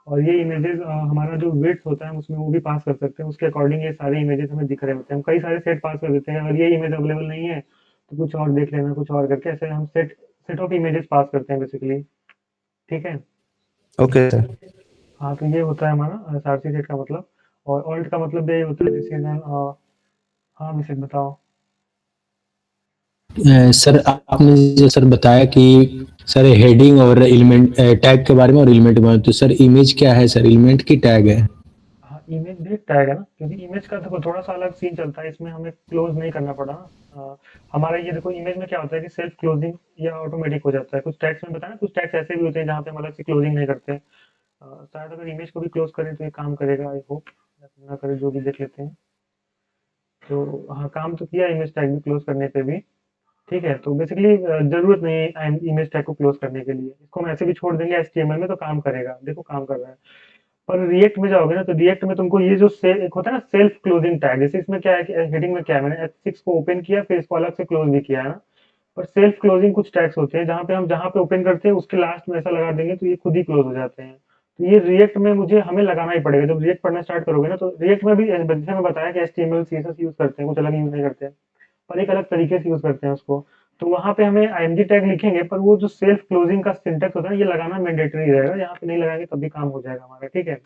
और ये इमेजेस हमारा जो विड्थ होता है उसमें वो भी पास कर सकते हैं, उसके अकॉर्डिंग ये सारे इमेजेस हमें दिख रहे होते हैं। हम कई सारे सेट पास कर देते हैं, अगर ये इमेज अवेलेबल नहीं है तो कुछ और देख लेना, कुछ और करके ऐसे हम सेट सेट ऑफ इमेजेस पास करते हैं बेसिकली। ठीक है,
ओके सर।
हाँ तो ये होता है हमारा SRC सेट का मतलब। और ऑल्ट का मतलब यही होता है, दिस इज एन, हाँ विषय बताओ।
सर आपने जो सर बताया कि सर हेडिंग और एलिमेंट टैग के बारे में और एलिमेंट के बारे में, तो सर इमेज क्या है सर, एलिमेंट की टैग है?
हाँ इमेज भी एक टैग है ना, क्योंकि इमेज का देखो थोड़ा सा अलग सीन चलता है, इसमें हमें क्लोज नहीं करना पड़ा ना। हमारा ये देखो इमेज में क्या होता है कि सेल्फ क्लोजिंग या ऑटोमेटिक हो जाता है। कुछ टैग्स में बताया, कुछ टैग्स ऐसे भी होते हैं जहाँ पे हम अलग से क्लोजिंग नहीं करते। शायद अगर इमेज को भी क्लोज करें तो ये काम करेगा, आई होप। ना करे जो भी देख लेते हैं। तो हाँ, काम तो किया इमेज टैग भी क्लोज करने पे भी। ठीक है, तो बेसिकली जरूरत नहीं है इमेज टैग को क्लोज करने के लिए, इसको हम ऐसे भी छोड़ देंगे HTML में तो काम करेगा, देखो काम कर रहा है। पर रिएक्ट में जाओगे ना तो रिएक्ट में तुमको ये जो एक होता है ना सेल्फ क्लोजिंग टैग, जैसे इसमें क्या है कि हेडिंग में क्या है, मैंने H6 को ओपन किया फिर इसको अलग से क्लोज भी किया है ना। पर सेल्फ क्लोजिंग कुछ टैग्स होते हैं जहाँ पे हम जहाँ पे ओपन करते हैं उसके लास्ट में ऐसा लगा देंगे तो ये खुद ही क्लोज हो जाते हैं। तो ये रिएक्ट में मुझे हमें लगाना ही पड़ेगा, जब रिएक्ट पढ़ना स्टार्ट करोगे ना तो रिएक्ट में भी जैसे मैंने बताया कि HTML CSS यूज करते हैं, कुछ अलग यूज नहीं करते हैं, पर एक अलग तरीके से यूज करते हैं उसको। तो वहां पे हमें IMG टैग लिखेंगे, पर वो जो सेल्फ क्लोजिंग का सिंटेक्स होता है ये लगाना मैंडेटरी रहेगा, यहाँ पे नहीं लगाएंगे तब भी काम हो जाएगा हमारा। ठीक है,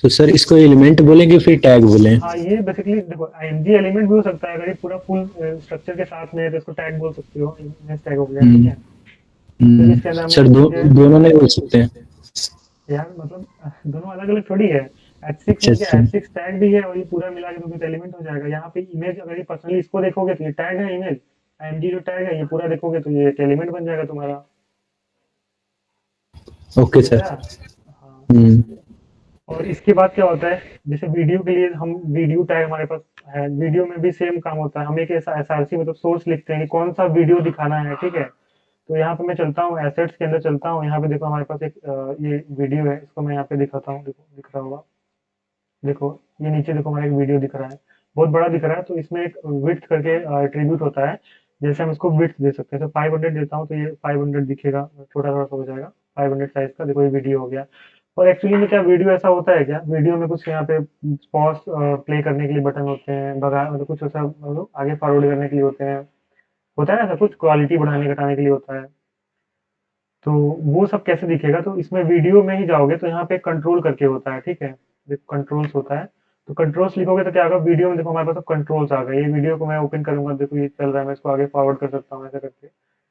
तो सर इसको एलिमेंट बोलेंगे फिर टैग बोलें?
हाँ ये बेसिकली देखो IMG एलिमेंट भी हो सकता है, अगर ये पूरा फुल स्ट्रक्चर के साथ में है तो इसको टैग बोल सकते हो, इमेज टैग हो गया। ठीक है, फिर इसके अंदर
सर
हमने इमेजेस,
दोनों नहीं बोल सकते हैं?
यार मतलब दोनों अलग अलग थोड़ी है। H6
अच्छा
में क्या,
अच्छा।
H6 टैग भी है और ये पूरा मिला के तो फिर एलिमेंट हो जाएगा। यहाँ पे इमेज अगर ये पर्सनली इसको देखोगे तो ये टैग है इमेज, IMG जो टैग है ये पूरा देखोगे तो ये एक एलिमेंट बन जाएगा तुम्हारा।
ओके
समझ
सर।
गया? हाँ।
हम्म।
और इसके बाद क्या होता है, जैसे वीडियो के लिए हम वीडियो टैग हमारे पास है, वीडियो में भी सेम काम होता है। हम एक ऐसा SRC मतलब सोर्स लिखते हैं कि कौन सा वीडियो दिखाना है। ठीक है, तो यहाँ पे मैं चलता हूँ एसेट्स के अंदर चलता हूँ, यहाँ पे देखो हमारे पास एक ये वीडियो है, इसको मैं यहाँ पे दिखाता हूँ, देखो दिख रहा होगा, देखो ये नीचे देखो हमारा एक वीडियो दिख रहा है, बहुत बड़ा दिख रहा है। तो इसमें एक विड्थ करके एट्रीब्यूट होता है, जैसे हम इसको विड्थ दे सकते हैं। तो 500 देता हूँ तो ये 500 दिखेगा, छोटा थोड़ा सा हो जाएगा, 500 साइज का। देखो ये वीडियो हो गया। और एक्चुअली में क्या वीडियो ऐसा होता है क्या, वीडियो में कुछ यहाँ पे पॉज प्ले करने के लिए बटन होते हैं, बगा मतलब कुछ ऐसा मतलब आगे फॉरवर्ड करने के लिए होता है ना ऐसा कुछ, क्वालिटी बढ़ाने घटाने के लिए होता है। तो वो सब कैसे दिखेगा, तो इसमें वीडियो में ही जाओगे तो यहाँ पे कंट्रोल करके होता है। ठीक है, कंट्रोल्स होता है, तो कंट्रोल्स लिखोगे तो क्या होगा, वीडियो में देखो हमारे पास अब कंट्रोल्स आ गए। ये वीडियो को मैं ओपन करूंगा, देखो ये चल रहा है, मैं इसको आगे फॉरवर्ड कर सकता हूँ ऐसे करके,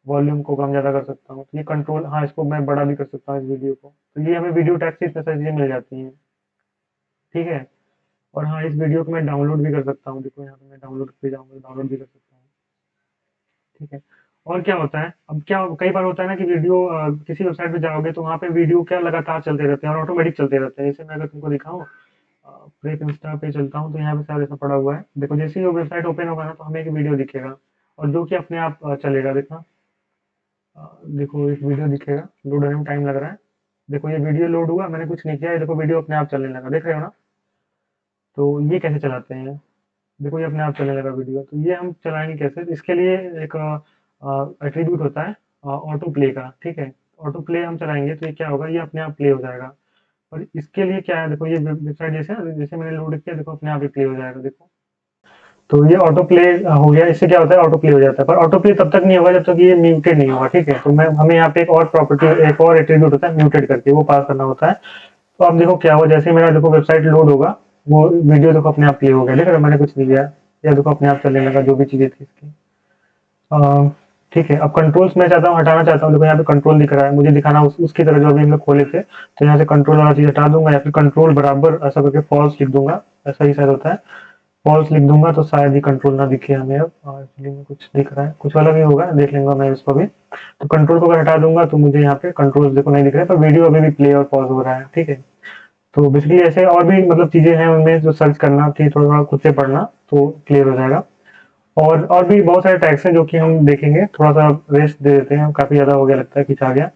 वॉल्यूम को कम ज़्यादा कर सकता हूँ। तो ये कंट्रोल, हाँ इसको मैं बड़ा भी कर सकता हूँ इस वीडियो को। तो ये हमें वीडियो टैग से इतने सारी चीज़ें मिल जाती हैं, ठीक है। और हाँ, इस वीडियो को मैं डाउनलोड भी कर सकता हूँ, देखो यहाँ पे मैं डाउनलोड पे जाऊँगा, डाउनलोड भी कर सकता हूँ, ठीक है। और क्या होता है, अब क्या कई बार होता है ना कि वीडियो किसी वेबसाइट पे जाओगे तो वहाँ पे वीडियो क्या लगातार चलते रहते हैं और ऑटोमेटिक चलते रहते हैं। जैसे मैं अगर तुमको दिखाऊँ, ब्रेक इंस्टा पे चलता हूँ तो यहाँ पे शायद ऐसा पड़ा हुआ है, देखो जैसे ही वो वेबसाइट ओपन होगा ना तो हमें एक वीडियो दिखेगा, और जो कि अपने आप चलेगा। देखना, देखो एक वीडियो दिखेगा, लोड होने में टाइम लग रहा है। देखो ये वीडियो लोड हुआ, मैंने कुछ नहीं किया, ये देखो वीडियो अपने आप चलने लगा, देख रहे हो ना। तो ये कैसे चलाते हैं, देखो ये अपने आप चलने लगा वीडियो। तो ये हम चलाएंगे कैसे, तो इसके लिए एक एट्रीब्यूट होता है ऑटो प्ले का, ठीक है। ऑटो प्ले हम चलाएंगे तो ये क्या होगा, ये अपने आप प्ले हो जाएगा। और इसके लिए क्या है, देखो ये वेबसाइट जैसे मैंने लोड किया, देखो अपने आप ही प्ले हो जाएगा, देखो। तो ये ऑटो प्ले हो गया। इससे क्या होता है, ऑटो प्ले हो जाता है। पर ऑटो प्ले तब तक नहीं होगा जब तक ये म्यूटेड नहीं होगा, ठीक है। तो हमें यहाँ पे एक और प्रॉपर्टी, एक और एट्रीब्यूट होता है म्यूटेड करके, वो पास करना होता है। तो अब देखो क्या हुआ, जैसे ही मेरा देखो वेबसाइट लोड होगा, वो वीडियो देखो अपने आप प्ले हो गया, देख रहे हो, मैंने कुछ नहीं किया, या देखो अपने आप चलने लगा जो भी चीजें थी इसकी, ठीक है। अब कंट्रोल्स मैं चाहता हूँ, हटाना चाहता हूँ, देखो यहाँ पे कंट्रोल दिख रहा है, मुझे दिखाना उसकी तरह जो अभी हम लोग खोले थे। तो यहाँ से कंट्रोल वाला चीज हटा दूंगा, या फिर कंट्रोल बराबर ऐसा करके फॉल्स लिख दूंगा, ऐसा ही शायद होता है, फॉल्स लिख दूंगा तो शायद ही कंट्रोल ना दिखे हमें। अब एक्चुअली में कुछ दिख रहा है, कुछ अलग ही होगा, देख लेंगे मैं इसको भी। तो कंट्रोल को अगर हटा दूंगा तो मुझे यहाँ पे कंट्रोल देखो नहीं दिख रहा है, पर वीडियो अभी भी प्ले और पॉज हो रहा है, ठीक है। तो बेसिकली ऐसे और भी मतलब चीजें हैं उनमें, जो सर्च करना थी, थोड़ा थोड़ा खुद से पढ़ना तो क्लियर हो जाएगा। और भी बहुत सारे टैग्स हैं जो कि हम देखेंगे। थोड़ा सा रेस्ट दे देते हैं, काफी ज्यादा हो गया, लगता है खिंचा गया।